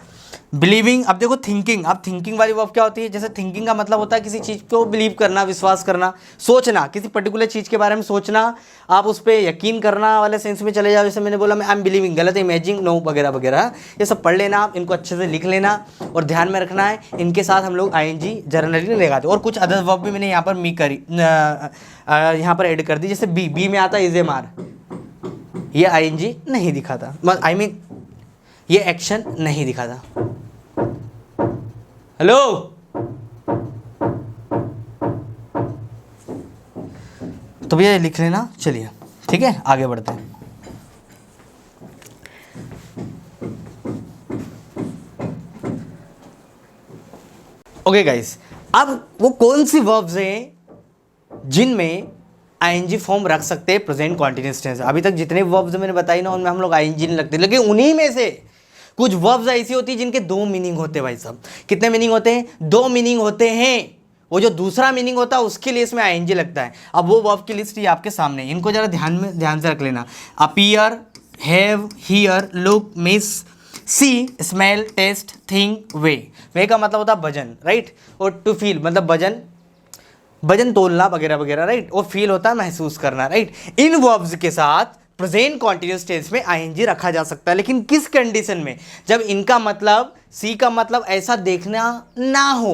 बिलीविंग। अब देखो थिंकिंग, अब थिंकिंग वाली वर्ब क्या होती है? जैसे थिंकिंग का मतलब होता है किसी चीज़ को बिलीव करना, विश्वास करना, सोचना, किसी पर्टिकुलर चीज़ के बारे में सोचना, आप उस पर यकीन करना वाले सेंस में चले जाओ। जैसे मैंने बोला मैं आई एम बिलीविंग, गलत है, इमेजिंग, नो वगैरह वगैरह। ये सब पढ़ लेना आप, इनको अच्छे से लिख लेना और ध्यान में रखना है, इनके साथ हम लोग आईएनजी जनरली नहीं लगाते। और कुछ अदर वर्ब भी मैंने यहाँ पर यहाँ पर ऐड कर दी। जैसे बी में आता है इज ए मार, ये आईएनजी नहीं दिखाता, आई मीन ये एक्शन नहीं दिखाता। हेलो, तो भैया लिख लेना। चलिए ठीक है, आगे बढ़ते हैं। ओके गाइस, अब वो कौन सी वर्ब्स हैं जिनमें आईएनजी फॉर्म रख सकते हैं प्रेजेंट कॉन्टिन्यूअस टेंस? अभी तक जितने वर्ब्स मैंने बताई ना, उनमें हम लोग आईएनजी नहीं लगते, लेकिन उन्हीं में से कुछ वर्ब्स ऐसी होती है जिनके दो मीनिंग होते हैं भाई साहब। कितने मीनिंग होते हैं? दो मीनिंग होते हैं। वो जो दूसरा मीनिंग होता है उसके लिए इसमें आईएनजी लगता है। अब वो वर्ब की लिस्ट ये आपके सामने है, इनको जरा ध्यान से रख लेना। Appear, have, hear, look, miss, see, smell, taste, think, वे का मतलब होता है भजन, राइट। और टू फील मतलब वजन तोलना वगैरह वगैरह, राइट। और फील होता है महसूस करना, राइट। इन वर्ब्स के साथ प्रेजेंट कॉन्टिन्यूअस टेंस में आईएनजी रखा जा सकता है, लेकिन किस कंडीशन में? जब इनका मतलब, सी का मतलब ऐसा देखना ना हो,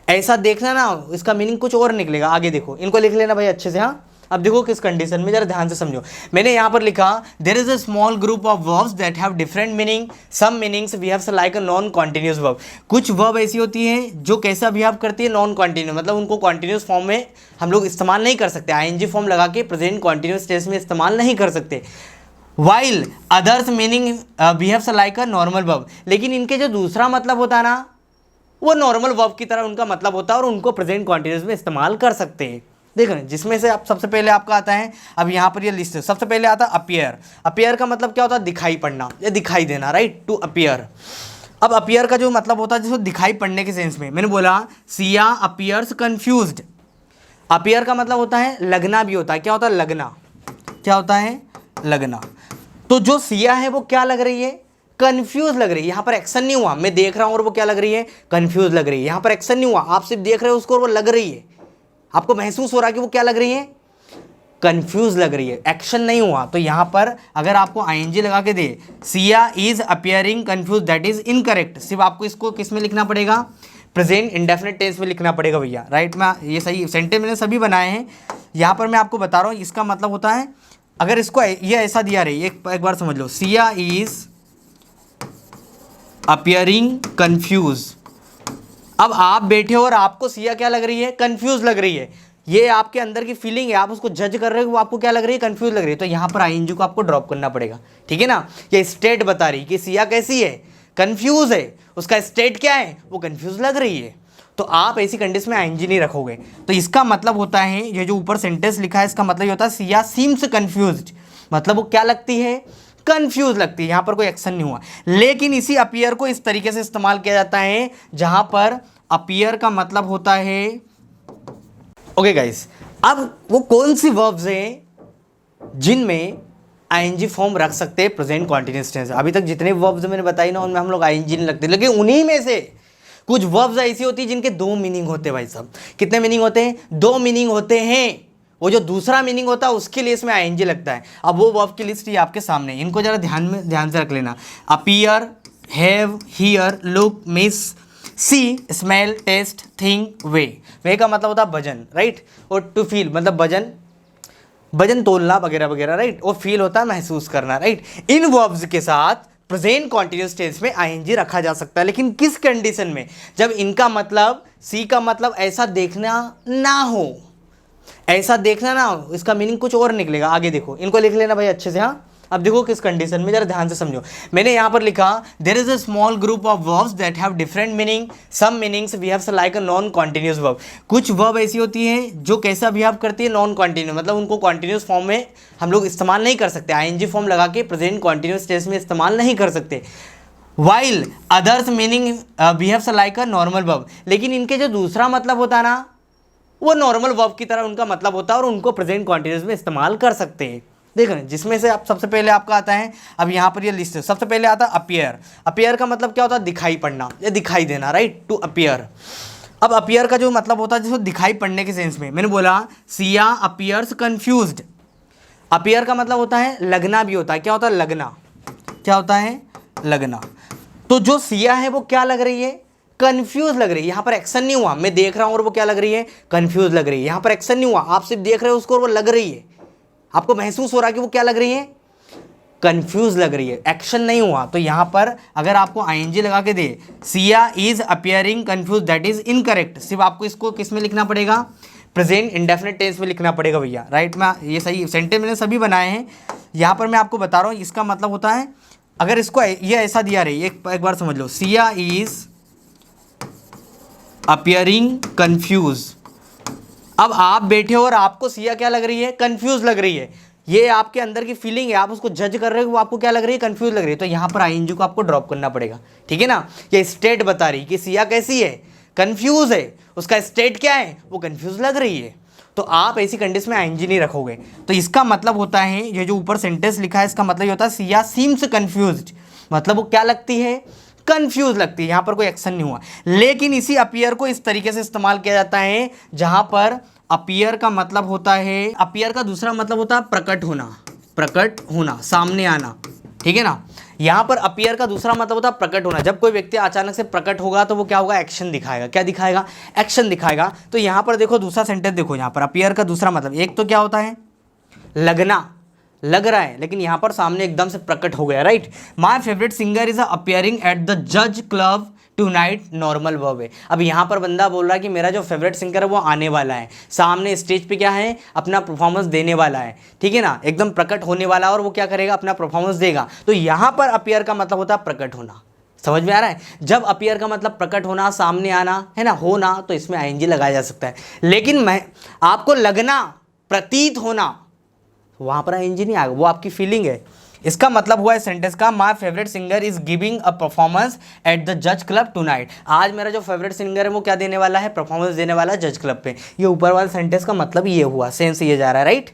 ऐसा देखना ना हो, इसका मीनिंग कुछ और निकलेगा। आगे देखो, इनको लिख लेना भाई अच्छे से। हाँ, अब देखो किस कंडीशन में, जरा ध्यान से समझो। मैंने यहाँ पर लिखा there is a small group of verbs that have different meaning, some meanings behaves like a non continuous verb. कुछ वर्ब ऐसी होती हैं जो कैसा बिहेव करती है? नॉन कॉन्टिन्यूअस, मतलब उनको कॉन्टिन्यूअस फॉर्म में हम लोग इस्तेमाल नहीं कर सकते, आईएनजी फॉर्म लगा के प्रेजेंट कॉन्टिन्यूअस टेंस में इस्तेमाल नहीं कर सकते। While others meaning behaves like a normal verb, लेकिन इनके जो दूसरा मतलब होता है ना, वो नॉर्मल वर्ब की तरह उनका मतलब होता है और उनको प्रेजेंट कॉन्टिन्यूअस में इस्तेमाल कर सकते हैं। देखो, जिसमें से आप सबसे पहले आपका आता है, अब यहाँ पर ये लिस्ट है। सबसे पहले आता है अपीयर। अपीयर का मतलब क्या होता है? दिखाई पड़ना या दिखाई देना, राइट, टू अपीयर। अब अपीयर का जो मतलब होता है जिसको दिखाई पड़ने के सेंस में, मैंने बोला सिया अपीयर्स कंफ्यूज्ड। अपीयर का मतलब होता है लगना भी होता है। क्या होता है? लगना। क्या होता है? लगना। तो जो सिया है वो क्या लग रही है? कंफ्यूज लग रही है। यहाँ पर एक्शन नहीं हुआ, मैं देख रहा हूँ और वो क्या लग रही है? कंफ्यूज लग रही है। यहाँ पर एक्शन नहीं हुआ, आप सिर्फ देख रहे हो उसको और वो लग रही है, आपको महसूस हो रहा है कि वो क्या लग रही है? कंफ्यूज लग रही है, एक्शन नहीं हुआ। तो यहाँ पर अगर आपको आईएनजी लगा के दे, she is appearing confuse, that is incorrect. सिर्फ आपको इसको किस में लिखना पड़ेगा? प्रेजेंट इंडेफिनिट टेंस में लिखना पड़ेगा भैया, राइट। मैं ये सही सेंटेंस मैंने सभी बनाए हैं, यहाँ पर मैं आपको बता रहा हूँ इसका मतलब होता है। अगर इसको ये ऐसा दिया रही, एक बार समझ लो, सिया इज अपियरिंग कंफ्यूज। अब आप बैठे हो और आपको सिया क्या लग रही है? कंफ्यूज लग रही है। ये आपके अंदर की फीलिंग है, आप उसको जज कर रहे हो, वो आपको क्या लग रही है? कंफ्यूज लग रही है। तो यहाँ पर आईएनजी को आपको ड्रॉप करना पड़ेगा, ठीक है ना। ये स्टेट बता रही कि सिया कैसी है? कंफ्यूज है। उसका स्टेट क्या है? वो कंफ्यूज लग रही है। तो आप ऐसी कंडीशन में आईएनजी नहीं रखोगे। तो इसका मतलब होता है, ये जो ऊपर सेंटेंस लिखा है इसका मतलब ये होता है सिया सीम्स कंफ्यूज्ड, मतलब वो क्या लगती है? कंफ्यूज लगती है। यहाँ पर कोई एक्शन नहीं हुआ, लेकिन इसी अपीयर को इस तरीके से इस्तेमाल किया जाता है जहां पर अपीयर का मतलब होता है। ओके गाइस, अब वो कौन सी वर्ब्स हैं जिनमें आईएनजी फॉर्म रख सकते हैं प्रेजेंट कॉन्टिन्यूअस टेंस? अभी तक जितने वर्ब्स मैंने बताई ना, उनमें हम लोग आईएनजी नहीं लगते, लेकिन उन्हीं में से कुछ वर्ब्स ऐसी होती है जिनके दो मीनिंग होते हैं भाई साहब। कितने मीनिंग होते हैं? दो मीनिंग होते हैं। वो जो दूसरा मीनिंग होता है उसके लिए इसमें आईएनजी लगता है। अब वो वर्ब की लिस्ट ये आपके सामने है, इनको जरा ध्यान से रख लेना। Appear, have, hear, look, miss, see, smell, taste, think, वे का मतलब होता है भजन, राइट। और टू फील मतलब वजन तोलना वगैरह वगैरह, राइट। और फील होता है महसूस करना, राइट। इन वर्ब्स के साथ प्रेजेंट कॉन्टिन्यूअस टेंस में आईएनजी रखा जा सकता है, लेकिन किस कंडीशन में? जब इनका मतलब, सी का मतलब ऐसा देखना ना हो, ऐसा देखना ना हो, इसका मीनिंग कुछ और निकलेगा। आगे देखो, इनको लिख लेना भाई अच्छे से। हाँ, अब देखो किस कंडीशन में, जरा ध्यान से समझो। मैंने यहाँ पर लिखा there is a small group of verbs that have different meaning, some meanings behaves like a non continuous verb. कुछ वर्ब ऐसी होती हैं जो कैसा बिहेव करती है, नॉन कॉन्टिन्यूस, मतलब उनको कॉन्टिन्यूस फॉर्म में हम लोग इस्तेमाल नहीं कर सकते, आईएनजी फॉर्म लगा के प्रेजेंट कॉन्टिन्यूस टेंस में इस्तेमाल नहीं कर सकते। While others meaning behaves like a normal verb, लेकिन इनके जो दूसरा मतलब होता है ना, वो नॉर्मल वर्ब की तरह उनका मतलब होता है और उनको प्रेजेंट कॉन्टिन्यूस में इस्तेमाल कर सकते हैं। देख रहे हैं, जिसमें से आप सबसे पहले आपका आता है, अब यहाँ पर ये लिस्ट है, सबसे पहले आता है अपीयर। अपीयर का मतलब क्या होता है, दिखाई पड़ना या दिखाई देना, राइट, टू अपीयर। अब अपीयर का जो मतलब होता है जिसको दिखाई पड़ने के सेंस में, मैंने बोला सिया अपीयर्स कंफ्यूज्ड। अपीयर का मतलब होता है लगना भी होता है, क्या होता है, लगना, क्या होता है, लगना। तो जो सिया है वो क्या लग रही है, कंफ्यूज लग रही है। यहाँ पर एक्शन नहीं हुआ, मैं देख रहा हूँ और वो क्या लग रही है, कंफ्यूज लग रही है। यहाँ पर एक्शन नहीं हुआ, आप सिर्फ देख रहे हो उसको और वो लग रही है, आपको महसूस हो रहा है कि वो क्या लग रही है, कंफ्यूज लग रही है, एक्शन नहीं हुआ। तो यहाँ पर अगर आपको आईएनजी लगा के दे, she is appearing confuse, that is incorrect. सिर्फ आपको इसको किस में लिखना पड़ेगा, प्रेजेंट इंडेफिनिट टेंस में लिखना पड़ेगा भैया, राइट। मैं ये सही सेंटेंस मैंने सभी बनाए हैं, यहाँ पर मैं आपको बता रहा हूँ इसका मतलब होता है, अगर इसको ये ऐसा दिया रही, एक बार समझ लो, सिया इज अपियरिंग कंफ्यूज। अब आप बैठे हो और आपको सिया क्या लग रही है, कंफ्यूज लग रही है, ये आपके अंदर की फीलिंग है, आप उसको जज कर रहे हो, वो आपको क्या लग रही है, कंफ्यूज लग रही है। तो यहाँ पर आईएनजी को आपको ड्रॉप करना पड़ेगा, ठीक है ना। ये स्टेट बता रही कि सिया कैसी है, कंफ्यूज है, उसका स्टेट क्या है, वो कंफ्यूज लग रही है। तो आप ऐसी कंडीशन में आईएनजी नहीं रखोगे। तो इसका मतलब होता है, ये जो ऊपर सेंटेंस लिखा है इसका मतलब ये होता है सिया सीम्स कंफ्यूज्ड, मतलब वो क्या लगती है, कंफ्यूज लगती है। यहाँ पर कोई एक्शन नहीं हुआ, लेकिन इसी अपीयर को इस तरीके से इस्तेमाल किया जाता है जहां पर अपीयर का मतलब होता है, अपीयर का दूसरा मतलब होता है प्रकट होना, प्रकट होना, सामने आना, ठीक है ना। यहाँ पर अपीयर का दूसरा मतलब होता है प्रकट होना। जब कोई व्यक्ति अचानक से प्रकट होगा तो वो क्या होगा, एक्शन दिखाएगा, क्या दिखाएगा, एक्शन दिखाएगा। तो यहाँ पर देखो दूसरा सेंटेंस देखो, यहाँ पर अपीयर का दूसरा मतलब, एक तो क्या होता है, लगना, लग रहा है, लेकिन यहाँ पर सामने एकदम से प्रकट हो गया, right. My favourite singer is appearing at the जज क्लब टुनाइट, नॉर्मल वर्ब है। अब यहाँ पर बंदा बोल रहा है कि मेरा जो फेवरेट सिंगर है वो आने वाला है, सामने स्टेज पे क्या है, अपना परफॉर्मेंस देने वाला है, ठीक है ना, एकदम प्रकट होने वाला है और वो क्या करेगा, अपना परफॉर्मेंस देगा। तो यहाँ पर अपीयर का मतलब होता है प्रकट होना, समझ में आ रहा है। जब अपीयर का मतलब प्रकट होना, सामने आना है ना, होना, तो इसमें आईएनजी लगाया जा सकता है। लेकिन मैं आपको लगना, प्रतीत होना, वहां पर आईएनजी नहीं आएगा, वो आपकी फीलिंग है। इसका मतलब हुआ है सेंटेंस का, my favourite singer is giving a performance at the जज क्लब टुनाइट। आज मेरा जो फेवरेट सिंगर है वो क्या देने वाला है, परफॉर्मेंस देने वाला है जज क्लब पे। ये ऊपर वाला सेंटेंस का मतलब ये हुआ, सेंस ये जा रहा है, राइट।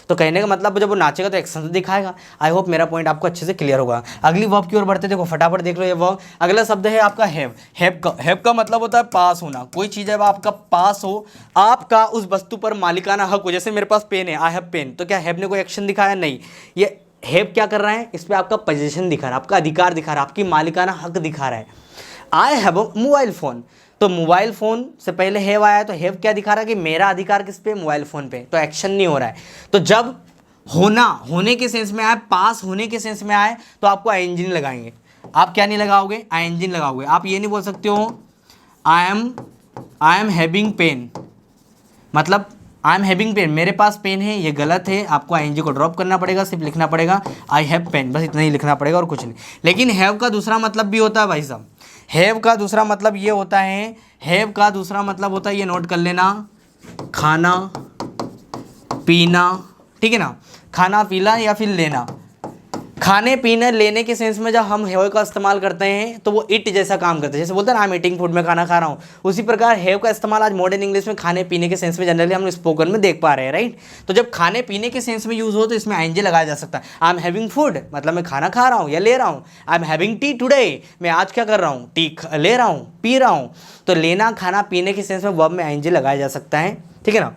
तो कहने का मतलब जब वो नाचेगा तो एक्शन तो दिखाएगा। आई होप मेरा पॉइंट आपको अच्छे से क्लियर होगा। अगली वर्ब की ओर बढ़ते, देखो फटाफट देख लो ये वर्ब। अगला शब्द है आपका हैव। हैव का मतलब होता है पास होना। कोई चीज़ जब आपका पास हो, आपका उस वस्तु पर मालिकाना हक हो। जैसे मेरे पास पेन है, आई हैव पेन, तो क्या हैव ने कोई एक्शन दिखाया, नहीं। ये हैव क्या कर रहा है, इस पर आपका पोजीशन दिखा रहा है, आपका अधिकार दिखा रहा है, आपकी मालिकाना हक दिखा रहा है। I have a mobile phone, तो मोबाइल फ़ोन से पहले हैव आया, तो हैव क्या दिखा रहा है कि मेरा अधिकार किस पे, मोबाइल फ़ोन पे, तो एक्शन नहीं हो रहा है। तो जब होना, होने के सेंस में आए, पास होने के सेंस में आए, तो आपको आईएनजी नहीं लगाएंगे। आप क्या नहीं लगाओगे, आईएनजी नहीं लगाओगे। आप ये नहीं बोल सकते हो आई एम हैविंग पेन, मतलब आई एम हैविंग पेन, मेरे पास पेन है, ये गलत है। आपको आईएनजी को ड्रॉप करना पड़ेगा, सिर्फ लिखना पड़ेगा आई हैव पेन, बस इतना ही लिखना पड़ेगा और कुछ नहीं। लेकिन हैव का दूसरा मतलब भी होता है भाई साहब। हैव का दूसरा मतलब ये होता है, हैव का दूसरा मतलब होता है, ये नोट कर लेना, खाना पीना, ठीक है ना, खाना पीना या फिर लेना। खाने पीने लेने के सेंस में जब हम हैव का इस्तेमाल करते हैं तो वो इट जैसा काम करते हैं। जैसे बोलते हैं ना आई एम ईटिंग फूड, मैं खाना खा रहा हूँ, उसी प्रकार हैव का इस्तेमाल आज मॉडर्न इंग्लिश में खाने पीने के सेंस में जनरली हम स्पोकन में देख पा रहे हैं, राइट। तो जब खाने पीने के सेंस में यूज़ हो तो इसमें आईएनजी लगाया जा सकता है। आई एम हैविंग फूड मतलब मैं खाना खा रहा हूँ या ले रहा हूँ। I am having T today, मैं आज क्या कर रहा हूँ, टी ले रहा हूँ, पी रहा हूँ। तो लेना, खाना, पीने के सेंस में वर्ब में आईएनजी लगाया जा सकता है, ठीक है ना।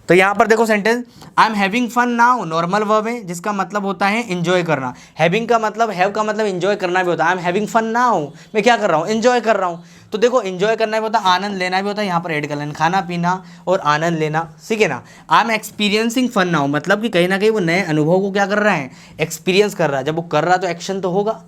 तो यहाँ पर देखो sentence, I am having fun now, normal verb है जिसका मतलब होता है एंजॉय करना। हैविंग का मतलब, हैव का मतलब एंजॉय करना भी होता है। I am having fun now, मैं क्या कर रहा हूँ, एंजॉय कर रहा हूँ। तो देखो एंजॉय करना भी होता है, आनंद लेना भी होता है। यहाँ पर ऐड कर लेना, खाना पीना और आनंद लेना, ठीक है ना। I am experiencing fun now, मतलब कि कहीं ना कहीं वो नए अनुभव को क्या कर रहा है, एक्सपीरियंस कर रहा है। जब वो कर रहा है तो एक्शन तो होगा।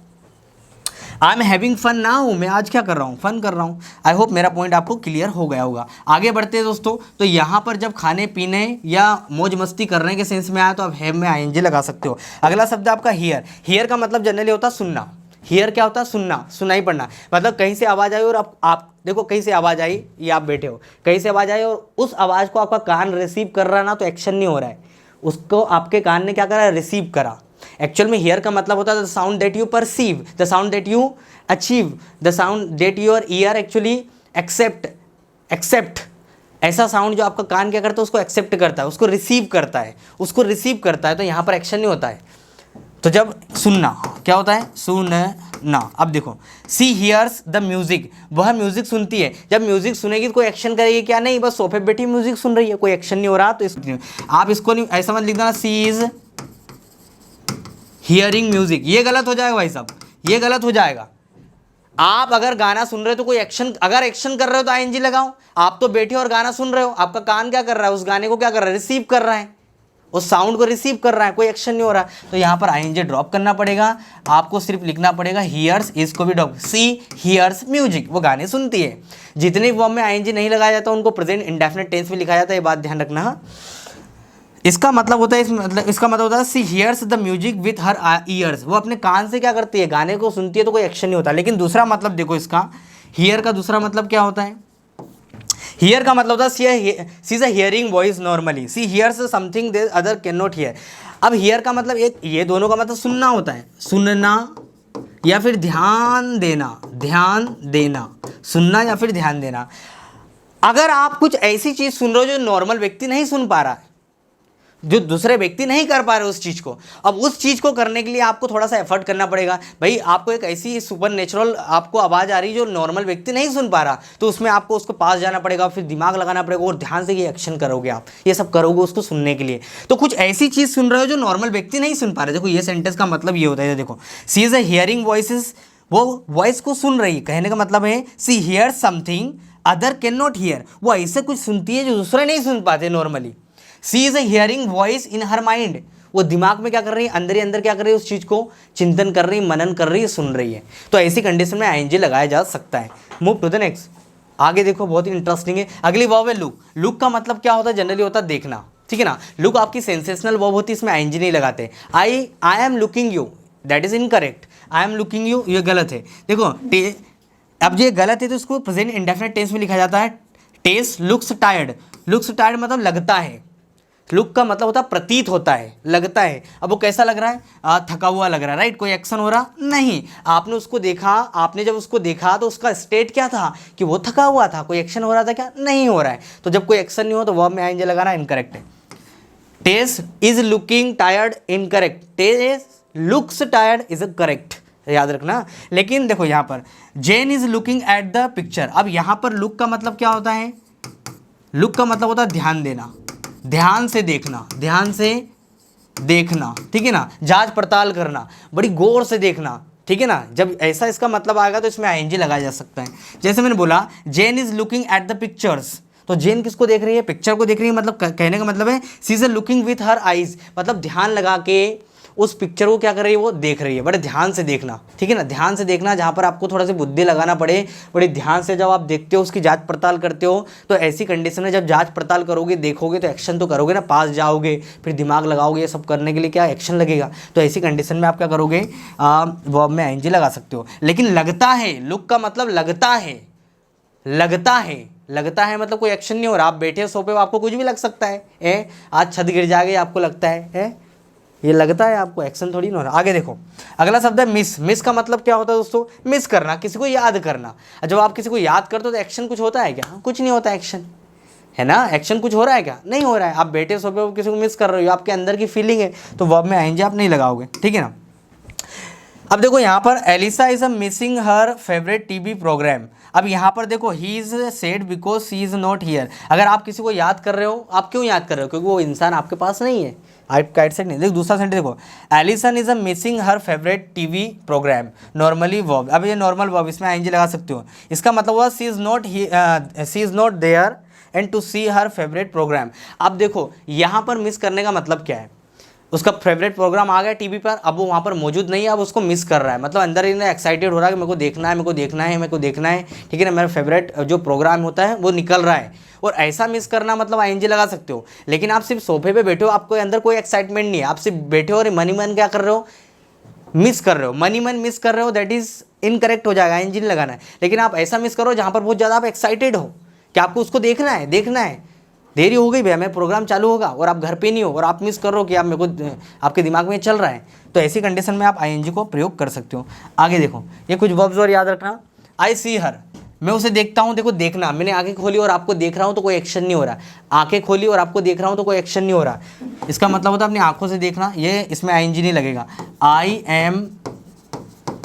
I am having fun now, मैं आज क्या कर रहा हूँ, फन कर रहा हूँ। आई होप मेरा पॉइंट आपको क्लियर हो गया होगा। आगे बढ़ते हैं दोस्तों। तो यहाँ पर जब खाने पीने या मौज मस्ती करने के सेंस में आया तो आप हैव में आईएनजी लगा सकते हो। अगला शब्द आपका हियर। हियर का मतलब जनरली होता है सुनना। हियर क्या होता है, सुनना, सुनाई पड़ना। मतलब कहीं से आवाज़ आई और आप देखो कहीं से आवाज़ आई, ये आप बैठे हो, कहीं से आवाज़ आई और उस आवाज़ को आपका कान रिसीव कर रहा ना, तो एक्शन नहीं हो रहा है, उसको आपके कान ने क्या करा, रिसीव करा। एक्चुअल में हियर का मतलब होता है the sound that you perceive, the sound that you achieve, the sound that your ear actually accept. ऐसा साउंड जो आपका कान क्या करता है, उसको एक्सेप्ट करता है, उसको रिसीव करता है, उसको रिसीव करता है। तो यहाँ पर एक्शन नहीं होता है। तो जब सुनना क्या होता है, सुनना। अब देखो सी हियर्स द म्यूजिक, वह म्यूजिक सुनती है। जब म्यूजिक सुनेगी तो कोई एक्शन करेगी क्या, नहीं, बस सोफे पे बैठी म्यूजिक सुन रही है, कोई एक्शन नहीं हो रहा। तो आप इसको नहीं ऐसा मत लिख देना सी इज हियरिंग म्यूजिक, ये गलत हो जाएगा भाई साहब, ये गलत हो जाएगा। आप अगर गाना सुन रहे हो तो कोई एक्शन, अगर एक्शन कर रहे हो तो आईएनजी लगाओ। आप तो बैठे और गाना सुन रहे हो, आपका कान क्या कर रहा है, उस गाने को क्या कर रहा है, रिसीव कर रहा है, उस साउंड को रिसीव कर रहा है, कोई एक्शन नहीं हो रहा। तो यहाँ पर आईएनजी ड्रॉप करना पड़ेगा, आपको सिर्फ लिखना पड़ेगा हियर्स, इसको भी ड्रॉप। सी हियर्स म्यूजिक, वो गाने सुनती है। जितने फॉर्म में आईएनजी नहीं लगाया जाता उनको प्रेजेंट इंडेफिनिट टेंस में लिखा जाता है, ये बात ध्यान रखना। इसका मतलब होता है इसका मतलब होता है she hears the music with her ears, वो अपने कान से क्या करती है, गाने को सुनती है, तो कोई एक्शन नहीं होता। लेकिन दूसरा मतलब देखो इसका, हियर का दूसरा मतलब क्या होता है, हियर का मतलब होता है she is a hearing voice normally, she hears something the other can not hear. अब हियर का मतलब एक, ये दोनों का मतलब सुनना होता है, सुनना या फिर ध्यान देना, ध्यान देना, सुनना या फिर ध्यान देना। अगर आप कुछ ऐसी चीज़ सुन रहे हो जो नॉर्मल व्यक्ति नहीं सुन पा रहा है, जो दूसरे व्यक्ति नहीं कर पा रहे उस चीज़ को, अब उस चीज़ को करने के लिए आपको थोड़ा सा एफर्ट करना पड़ेगा। भाई आपको एक ऐसी सुपर नेचुरल आपको आवाज़ आ रही जो नॉर्मल व्यक्ति नहीं सुन पा रहा, तो उसमें आपको उसको पास जाना पड़ेगा, फिर दिमाग लगाना पड़ेगा और ध्यान से ये एक्शन करोगे, आप ये सब करोगे उसको सुनने के लिए। तो कुछ ऐसी चीज़ सुन रहे हो जो नॉर्मल व्यक्ति नहीं सुन पा रहे। देखो ये सेंटेंस का मतलब ये होता है, देखो she is a hearing voices, वो वॉइस को सुन रही है, कहने का मतलब है she hears something other can not hear, वो ऐसे कुछ सुनती है जो दूसरे नहीं सुन पाते normally. She is a hearing voice in her mind, वो दिमाग में क्या कर रही है, अंदर ही अंदर क्या कर रही है, उस चीज़ को चिंतन कर रही है, मनन कर रही है, सुन रही है। तो ऐसी कंडीशन में आईएनजी लगाया जा सकता है। Move to the next. आगे देखो बहुत ही इंटरेस्टिंग है। अगली वर्ब है लुक। लुक का मतलब क्या होता है, जनरली होता है देखना, ठीक है ना। लुक आपकी सेंसेशनल वर्ब होती है, इसमें आईएनजी नहीं लगाते। I am looking you, that is incorrect. I am looking you, ये गलत है। देखो अब ये गलत है तो इसको प्रेजेंट इंडेफिनिट टेंस में लिखा जाता है। टेस लुक्स टायर्ड, लुक्स टायर्ड मतलब लगता है, लुक का मतलब होता है प्रतीत होता है, लगता है। अब वो कैसा लग रहा है, थका हुआ लग रहा है, राइट, कोई एक्शन हो रहा नहीं। आपने उसको देखा, आपने जब उसको देखा तो उसका स्टेट क्या था कि वो थका हुआ था, कोई एक्शन हो रहा था क्या, नहीं हो रहा है। तो जब कोई एक्शन नहीं हो तो वर्ब में आईएनजी लगाना इनकरेक्ट है। Tess is looking tired incorrect, Tess looks tired is correct, याद रखना। लेकिन देखो यहाँ पर Jane is looking at the picture. अब यहाँ पर लुक का मतलब क्या होता है, लुक का मतलब होता है ध्यान देना, ध्यान से देखना, ध्यान से देखना, ठीक है ना, जांच पड़ताल करना, बड़ी गौर से देखना, ठीक है ना। जब ऐसा इसका मतलब आएगा तो इसमें आईएनजी लगाया जा सकता है। जैसे मैंने बोला Jane is looking at the pictures, तो जेन किसको देख रही है, पिक्चर को देख रही है। मतलब कहने का मतलब है she is looking with her eyes, मतलब ध्यान लगा के उस पिक्चर को क्या कर रही है, वो देख रही है। बड़े ध्यान से देखना, ठीक है ना, ध्यान से देखना। जहाँ पर आपको थोड़ा सा बुद्धि लगाना पड़े, बड़े ध्यान से जब आप देखते हो, उसकी जांच पड़ताल करते हो, तो ऐसी कंडीशन में जब जांच पड़ताल करोगे, देखोगे, तो एक्शन तो करोगे ना, पास जाओगे, फिर दिमाग लगाओगे, ये सब करने के लिए क्या एक्शन लगेगा। तो ऐसी कंडीशन में आप क्या करोगे, वर्ब में आईएनजी लगा सकते हो। लेकिन लगता है, लुक का मतलब लगता है, लगता है, लगता है मतलब कोई एक्शन नहीं हो रहा, आप बैठे हो सोफे पे, आपको कुछ भी लग सकता है, आज छत गिर जाएगी, आपको लगता है, ये लगता है आपको, एक्शन थोड़ी ना हो रहा। आगे देखो अगला शब्द है मिस। मिस का मतलब क्या होता है दोस्तों, मिस करना, किसी को याद करना। जब आप किसी को याद करते हो तो एक्शन कुछ होता है क्या, कुछ नहीं होता एक्शन, है ना। एक्शन कुछ हो रहा है क्या, नहीं हो रहा है। आप बैठे सोफे पर किसी को मिस कर रहे हो, आपके अंदर की फीलिंग है, तो वर्ब में आईएनजी आप नहीं लगाओगे, ठीक है ना। अब देखो यहाँ पर Elisa is a missing her favourite TV programme. अब यहाँ पर देखो he is sad because she is not here. अगर आप किसी को याद कर रहे हो, आप क्यों याद कर रहे हो, क्योंकि वो इंसान आपके पास नहीं है, आप राइट साइड नहीं। देखो दूसरा सेंटेंस देखो, Alison is a missing her favourite TV programme, normally verb. अब ये नॉर्मल वर्ब, इसमें आईएनजी लगा सकते हो। इसका मतलब हुआ she is not there and to see her favourite programme. अब देखो यहाँ पर मिस करने का मतलब क्या है, उसका फेवरेट प्रोग्राम आ गया टीवी पर, अब वो वहाँ पर मौजूद नहीं है, अब उसको मिस कर रहा है, मतलब अंदर ही एक्साइटेड हो रहा है कि मेरे को देखना है, मेरे को देखना है, मेरे को देखना है, ठीक है ना, मेरा फेवरेट जो प्रोग्राम होता है वो निकल रहा है। और ऐसा मिस करना मतलब आईएनजी लगा सकते हो। लेकिन आप सिर्फ सोफे पे बैठे हो, आपको अंदर कोई एक्साइटमेंट नहीं है, आप सिर्फ बैठे हो और मन ही मन क्या कर रहे हो, मिस कर रहे हो, मन ही मन मिस कर रहे हो, दैट इज इनकरेक्ट हो जाएगा, आईएनजी लगाना है। लेकिन आप ऐसा मिस करो जहाँ पर बहुत ज़्यादा आप एक्साइटेड हो कि आपको उसको देखना है, देखना है, देरी हो गई भैया, मैं प्रोग्राम चालू होगा और आप घर पे नहीं हो और आप मिस कर रहे हो कि आप मेरे को, आपके दिमाग में चल रहा है, तो ऐसी कंडीशन में आप आईएनजी को प्रयोग कर सकते हो। आगे देखो, ये कुछ वर्ब्स और याद रखना। आई सी हर, मैं उसे देखता हूँ, देखो देखना, मैंने आंखें खोली और आपको देख रहा हूँ तो कोई एक्शन नहीं हो रहा, आंखें खोली और आपको देख रहा हूँ तो कोई एक्शन नहीं हो रहा, इसका मतलब होता है अपनी आंखों से देखना, ये इसमें आईएनजी नहीं लगेगा। आई एम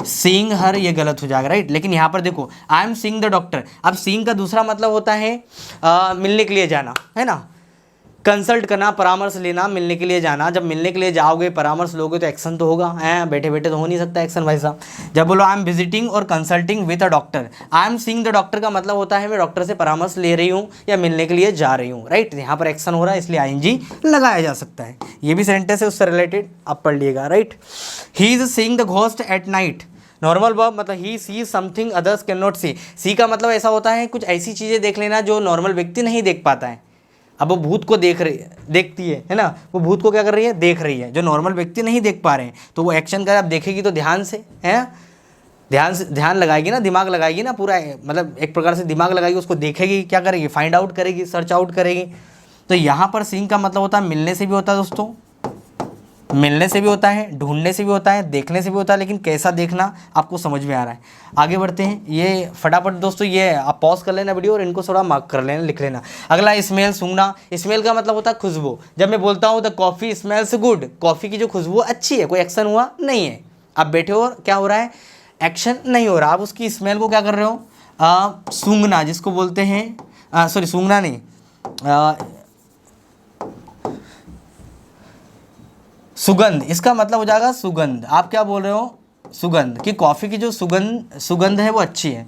सीइंग हर, ये गलत हो जाएगा, राइट। लेकिन यहाँ पर देखो, I am seeing the doctor, अब सीइंग का दूसरा मतलब होता है मिलने के लिए जाना, है ना, कंसल्ट करना, परामर्श लेना, मिलने के लिए जाना। जब मिलने के लिए जाओगे, परामर्श लोगे तो एक्शन तो होगा, हैं, बैठे बैठे तो हो नहीं सकता एक्शन भाई साहब। जब बोलो आई एम विजिटिंग और consulting with a doctor, I am seeing the doctor का मतलब होता है मैं डॉक्टर से परामर्श ले रही हूँ या मिलने के लिए जा रही हूँ, राइट। यहाँ पर एक्शन हो रहा है इसलिए आईएनजी लगाया जा सकता है। ये भी सेंटेंस है उससे रिलेटेड, आप पढ़ लिएगा, right. He is seeing the ghost at night, normal verb मतलब he see something others can not see, see का मतलब ऐसा होता है कुछ ऐसी चीज़ें देख लेना जो नॉर्मल व्यक्ति नहीं देख पाता है। अब वो भूत को देखती है ना, वो भूत को क्या कर रही है, देख रही है, जो नॉर्मल व्यक्ति नहीं देख पा रहे हैं, तो वो एक्शन कर, आप देखेगी तो ध्यान से, है, ध्यान लगाएगी ना, दिमाग लगाएगी ना, पूरा मतलब एक प्रकार से दिमाग लगाएगी, उसको देखेगी, क्या करेगी, फाइंड आउट करेगी, सर्च आउट करेगी। तो यहाँ पर सीइंग का मतलब होता है मिलने से भी होता है दोस्तों, मिलने से भी होता है, ढूंढने से भी होता है, देखने से भी होता है, लेकिन कैसा देखना आपको समझ में आ रहा है। आगे बढ़ते हैं, ये फटाफट दोस्तों, ये आप पॉज कर लेना वीडियो और इनको थोड़ा मार्क कर लेना, लिख लेना। अगला स्मेल, सूंघना, स्मेल का मतलब होता है खुशबू। जब मैं बोलता हूँ the coffee smells good, coffee की जो खुशबू अच्छी है, कोई एक्शन हुआ नहीं है, आप बैठे हो और क्या हो रहा है, एक्शन नहीं हो रहा, आप उसकी स्मेल को क्या कर रहे हो, सूंघना जिसको बोलते हैं, सॉरी सूंघना नहीं, सुगंध, इसका मतलब हो जाएगा सुगंध। आप क्या बोल रहे हो, सुगंध, कि कॉफ़ी की जो सुगंध है वो अच्छी है,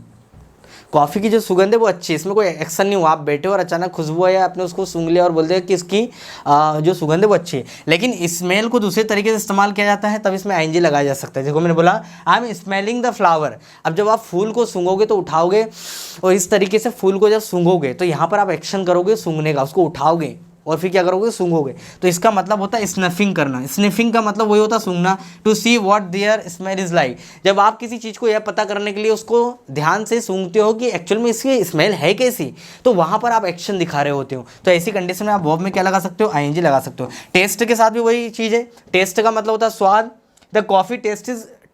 कॉफ़ी की जो सुगंध है वो अच्छी है, इसमें कोई एक्शन नहीं हुआ, आप बैठे और अचानक खुशबू है, आपने उसको सूंघ लिया और बोलते हैं कि इसकी जो सुगंध है वो अच्छी है। लेकिन स्मेल को दूसरे तरीके से इस्तेमाल किया जाता है, तब इसमें आईएनजी लगाया जा सकता है। देखो मैंने बोला I am smelling the flower, अब जब आप फूल को सूंघोगे तो उठाओगे, और इस तरीके से फूल को जब सूंघोगे तो यहाँ पर आप एक्शन करोगे सूंघने का, उसको उठाओगे और फिर क्या करोगे, सूंघोगे, तो इसका मतलब होता है स्निफिंग करना। स्निफिंग का मतलब वही होता है सूंघना, to see what there smell is like. जब आप किसी चीज़ को यह पता करने के लिए उसको ध्यान से सूंघते हो कि एक्चुअल में इसकी स्मेल है कैसी, तो वहाँ पर आप एक्शन दिखा रहे होते हो। तो ऐसी कंडीशन में आप वर्ब में क्या लगा सकते हो, आईएनजी लगा सकते हो। टेस्ट के साथ भी वही चीज़ है, टेस्ट का मतलब होता है स्वाद, the coffee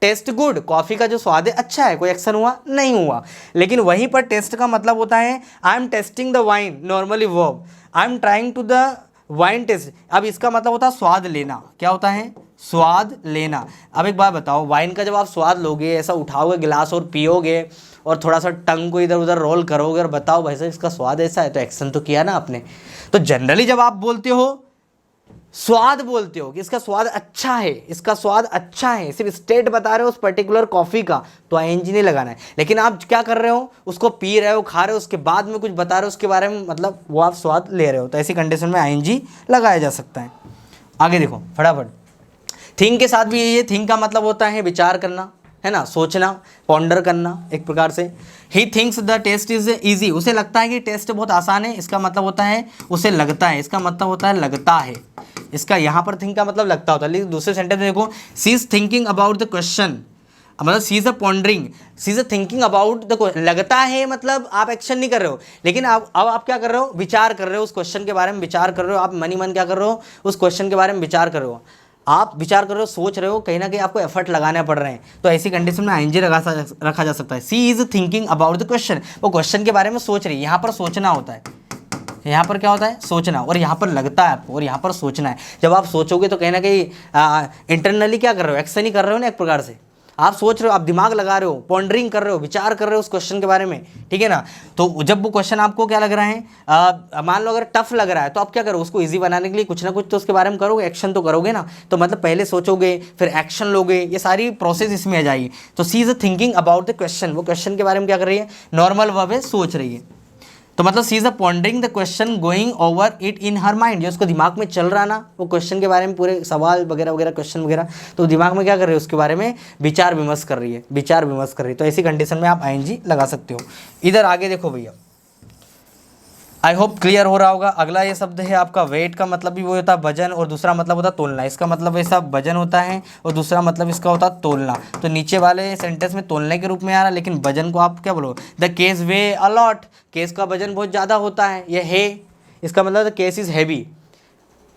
taste good, coffee का जो स्वाद है अच्छा है, कोई एक्शन हुआ नहीं हुआ। लेकिन वहीं पर टेस्ट का मतलब होता है I am testing the wine, normally verb, I am trying to the wine test, अब इसका मतलब होता है स्वाद लेना, क्या होता है, स्वाद लेना। अब एक बात बताओ, वाइन का जब आप स्वाद लोगे, ऐसा उठाओगे गिलास और पियोगे और थोड़ा सा टंग को इधर उधर रोल करोगे और बताओ भाई साहब इसका स्वाद ऐसा है, तो एक्शन तो किया ना आपने। तो जनरली जब आप बोलते हो, स्वाद बोलते हो कि इसका स्वाद अच्छा है, इसका स्वाद अच्छा है, सिर्फ स्टेट बता रहे हो उस पर्टिकुलर कॉफ़ी का, तो आईएनजी नहीं लगाना है। लेकिन आप क्या कर रहे हो, उसको पी रहे हो, खा रहे हो, उसके बाद में कुछ बता रहे हो उसके बारे में, मतलब वो आप स्वाद ले रहे हो, तो ऐसी कंडीशन में आईएनजी लगाया जा सकता है। आगे देखो फटाफट, थिंक के साथ भी यही है, थिंक का मतलब होता है विचार करना, है ना, सोचना, पॉन्डर करना एक प्रकार से। He thinks the test is easy, उसे लगता है कि टेस्ट बहुत आसान है, इसका मतलब होता है उसे लगता है, इसका मतलब होता है लगता है, इसका यहाँ पर थिंक का मतलब लगता होता है। लेकिन दूसरे सेंटेंस में देखो, she is thinking about the question, मतलब she is a pondering, she is a thinking about the, लगता है मतलब आप एक्शन नहीं कर रहे हो, लेकिन अब आप क्या कर रहे हो, विचार कर रहे हो, उस क्वेश्चन के बारे में विचार कर रहे हो, आप मन ही मन क्या कर रहे हो, उस क्वेश्चन के बारे में विचार कर रहे हो, आप विचार कर रहे हो, सोच रहे हो, कहीं ना कहीं आपको एफर्ट लगाने पड़ रहे हैं, तो ऐसी कंडीशन में आईएनजी रखा जा सकता है। She is thinking about the question, वो क्वेश्चन के बारे में सोच रही है, यहाँ पर सोचना होता है, यहाँ पर क्या होता है, सोचना, और यहाँ पर लगता है आपको, और यहाँ पर सोचना है। जब आप सोचोगे तो कहीं ना कहीं इंटरनली क्या कर रहे हो, एक्शन ही कर रहे हो ना, एक प्रकार से आप सोच रहे हो, आप दिमाग लगा रहे हो, पॉन्डरिंग कर रहे हो, विचार कर रहे हो उस क्वेश्चन के बारे में, ठीक है ना। तो जब वो क्वेश्चन आपको क्या लग रहा है, मान लो अगर टफ लग रहा है, तो आप क्या करो, उसको इजी बनाने के लिए कुछ ना कुछ तो उसके बारे में करोगे, एक्शन तो करोगे ना। तो मतलब पहले सोचोगे फिर एक्शन लोगे, ये सारी प्रोसेस इसमें आ जाएगी। तो she is thinking about the question, वो क्वेश्चन के बारे में क्या कर रही है, नॉर्मल वर्ब है, सोच रही है। तो मतलब she is a pondering the question going over it in her mind, जो उसको दिमाग में चल रहा ना वो क्वेश्चन के बारे में, पूरे सवाल वगैरह वगैरह क्वेश्चन वगैरह, तो दिमाग में क्या कर रही है उसके बारे में विचार विमर्श कर रही है, विचार विमर्श कर रही है। तो ऐसी कंडीशन में आप आईएनजी लगा सकते हो। इधर आगे देखो भैया, आई होप क्लियर हो रहा होगा। अगला ये शब्द है आपका वेट, का मतलब भी वो होता है वजन, और दूसरा मतलब होता है तोलना। इसका मतलब ऐसा वजन होता है और दूसरा मतलब इसका होता है तोलना। तो नीचे वाले सेंटेंस में तोलने के रूप में आ रहा है, लेकिन वजन को आप क्या बोलो, the case weigh a lot, case का वजन बहुत ज़्यादा होता है। ये है, इसका मतलब द केस इज़ हैवी,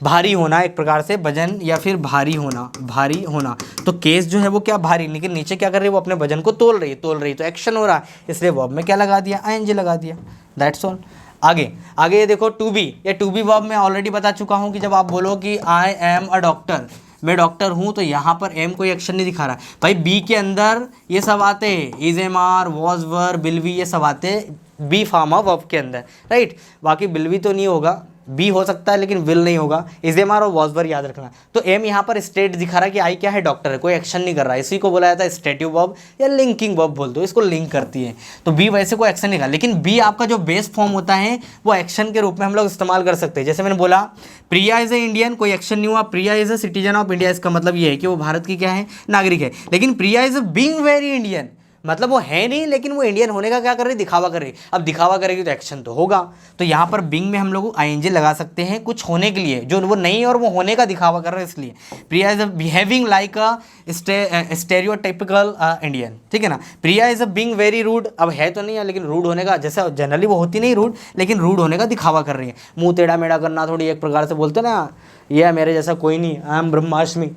भारी होना एक प्रकार से, वजन या फिर भारी होना, भारी होना। तो केस जो है वो क्या भारी, लेकिन नीचे क्या कर रही है वो अपने वजन को तोल रही है, तो एक्शन हो रहा है, इसलिए वर्ब में क्या लगा दिया, आईएनजी लगा दिया, दैट्स ऑल। आगे ये देखो टू बी, ये टू बी वर्ब मैं ऑलरेडी बता चुका हूँ कि जब आप बोलो कि आई एम अ डॉक्टर, मैं डॉक्टर हूँ, तो यहाँ पर एम कोई एक्शन नहीं दिखा रहा भाई। बी के अंदर ये सब आते हैं, is am are, was were, will be, ये सब आते हैं बी फार्म ऑफ वर्ब के अंदर, राइट। बाकी बिल बी तो नहीं होगा, बी हो सकता है लेकिन विल नहीं होगा। इज एम आर और वॉज वर याद रखना। तो एम यहाँ पर स्टेट दिखा रहा है कि आई क्या है, डॉक्टर है, कोई एक्शन नहीं कर रहा है, इसी को बोला जाता है स्टेटिव वर्ब या लिंकिंग वर्ब बोल दो, इसको लिंक करती है। तो बी वैसे कोई एक्शन नहीं कर, लेकिन बी आपका जो बेस फॉर्म होता है वो एक्शन के रूप में हम लोग इस्तेमाल कर सकते हैं। जैसे मैंने बोला प्रिया इज ए इंडियन, कोई एक्शन नहीं हुआ, Priya is a citizen of India, इसका मतलब ये है कि वो भारत की क्या है, नागरिक है। लेकिन प्रिया इज बीइंग वेरी इंडियन, मतलब वो है नहीं लेकिन वो इंडियन होने का क्या कर रही है, दिखावा कर रही है। अब दिखावा करेगी तो एक्शन तो होगा। तो यहाँ पर बिंग में हम लोग आईएनजी लगा सकते हैं कुछ होने के लिए, जो वो नहीं और वो होने का दिखावा कर रहे हैं, इसलिए Priya is behaving like a stereotypical Indian, ठीक है ना। Priya is a being very rude, अब है तो नहीं है लेकिन रूड होने का, जैसे जनरली वो होती नहीं रूड, लेकिन रूड होने का दिखावा कर रही है। मुँह टेढ़ा मेढ़ा करना, थोड़ी एक प्रकार से बोलते ना, ये मेरे जैसा कोई नहीं, आई एम ब्रह्माष्टमी।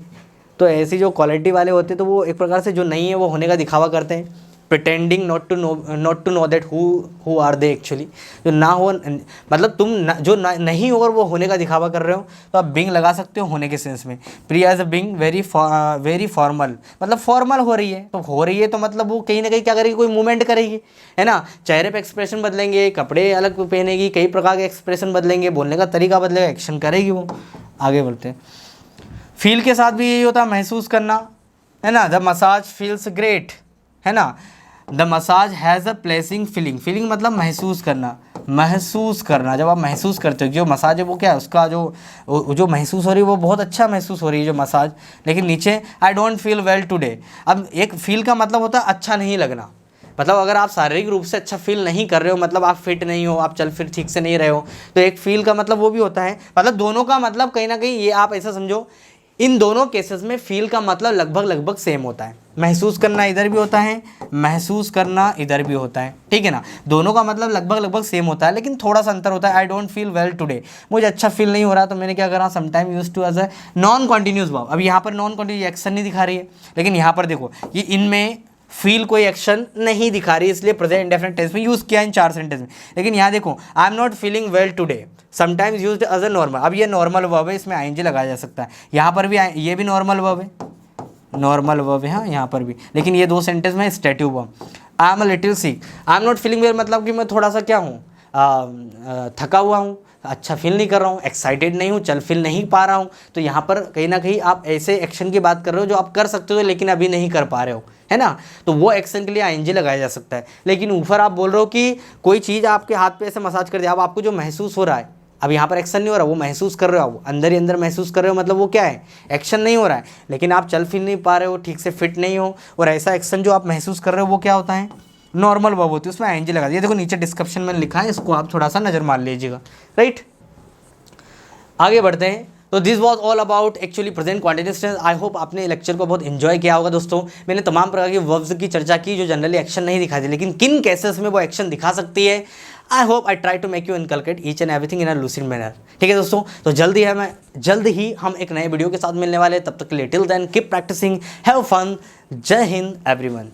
तो ऐसी जो क्वालिटी वाले होते हैं तो वो एक प्रकार से जो नहीं है वो होने का दिखावा करते हैं, pretending not to know that who are they actually, जो ना हो मतलब तुम जो नहीं हो और वो होने का दिखावा कर रहे हो, तो आप बिंग लगा सकते हो होने के सेंस में। Priya is a being very formal, मतलब फॉर्मल हो रही है, तो हो रही है तो मतलब वो कहीं ना कहीं क्या करेगी, कोई मूवमेंट करेगी, है ना। चेहरे पे एक्सप्रेशन बदलेंगे, कपड़े अलग पहनेगी, कई प्रकार के एक्सप्रेशन बदलेंगे, बोलने का तरीका बदलेगा, एक्शन करेगी वो। आगे बढ़ते हैं। फील के साथ भी यही होता है, महसूस करना, है ना। द मसाज फील्स ग्रेट, है ना। The massage has a placing feeling, feeling मतलब महसूस करना, महसूस करना। जब आप महसूस करते हो जो मसाज है वो क्या है, उसका जो महसूस हो रही है वो बहुत अच्छा महसूस हो रही है जो मसाज। लेकिन नीचे I don't feel well today, अब एक फील का मतलब होता है अच्छा नहीं लगना, मतलब अगर आप शारीरिक रूप से अच्छा फील नहीं कर रहे हो, मतलब आप फिट नहीं हो, आप चल फिर ठीक से नहीं रहे हो, तो एक फील का मतलब वो भी होता है। मतलब दोनों का मतलब कहीं ना कहीं ये आप ऐसा समझो, इन दोनों केसेस में फील का मतलब लगभग सेम होता है। महसूस करना इधर भी होता है, महसूस करना इधर भी होता है, ठीक है ना। दोनों का मतलब लगभग सेम होता है, लेकिन थोड़ा सा अंतर होता है। I don't feel well today, मुझे अच्छा फील नहीं हो रहा, तो मैंने क्या करा, sometime use to as a non continuous verb. अब यहाँ पर नॉन कॉन्टिन्यूस एक्शन नहीं दिखा रही है, लेकिन यहाँ पर देखो ये इनमें फील कोई एक्शन नहीं दिखा रही, इसलिए प्रेजेंट इंडेफिनिट टेंस में यूज़ किया इन 4 सेंटेंस में। लेकिन यहाँ देखो I am not feeling well today, sometimes used as a normal. अब ये नॉर्मल वर्ब है, इसमें आईएनजी लगाया जा सकता है। यहाँ पर भी ये भी नॉर्मल वर्ब है, नॉर्मल वर्ब है, हाँ यहाँ पर भी। लेकिन ये 2 सेंटेंस में stative verb. I am a little sick, I am not feeling well मतलब कि मैं थोड़ा सा क्या हूँ, थका हुआ हूँ, अच्छा फील नहीं कर रहा हूँ, एक्साइटेड नहीं हूँ, चल फील नहीं पा रहा हूँ। तो यहाँ पर कहीं ना कहीं आप ऐसे एक्शन की बात कर रहे हो जो आप कर सकते हो लेकिन अभी नहीं कर पा रहे हो, है ना। तो वो एक्शन के लिए आईएनजी लगाया जा सकता है। लेकिन ऊपर आप बोल रहे हो कि कोई चीज़ आपके हाथ पे ऐसे मसाज कर दिया, अब आपको जो महसूस हो रहा है, अब यहाँ पर एक्शन नहीं हो रहा, वो महसूस कर रहे हो, आप अंदर ही अंदर महसूस कर रहे हो, मतलब वो क्या है, एक्शन नहीं हो रहा है, लेकिन आप चल फिर नहीं पा रहे हो, ठीक से फिट नहीं हो, और ऐसा एक्शन जो आप महसूस कर रहे हो वो क्या होता है, नॉर्मल वर्ब होती है, उसमें आईएनजी लगा दिया। देखो नीचे डिस्क्रिप्शन में लिखा है, इसको आप थोड़ा सा नज़र मार लीजिएगा, राइट। आगे बढ़ते हैं। तो this was all about actually present continuous tense. I hope आपने लेक्चर को बहुत एंजॉय किया होगा दोस्तों। मैंने तमाम प्रकार के वर्ब्स की चर्चा की जो जनरली एक्शन नहीं दिखाती, लेकिन किन केसेस में वो एक्शन दिखा सकती है। I hope I try to make you inculcate each and everything in a lucid manner. ठीक है दोस्तों, तो जल्द ही हम एक नए वीडियो के साथ मिलने वाले हैं। तब तक के लिए till then keep practising, have fun, Jai Hind everyone.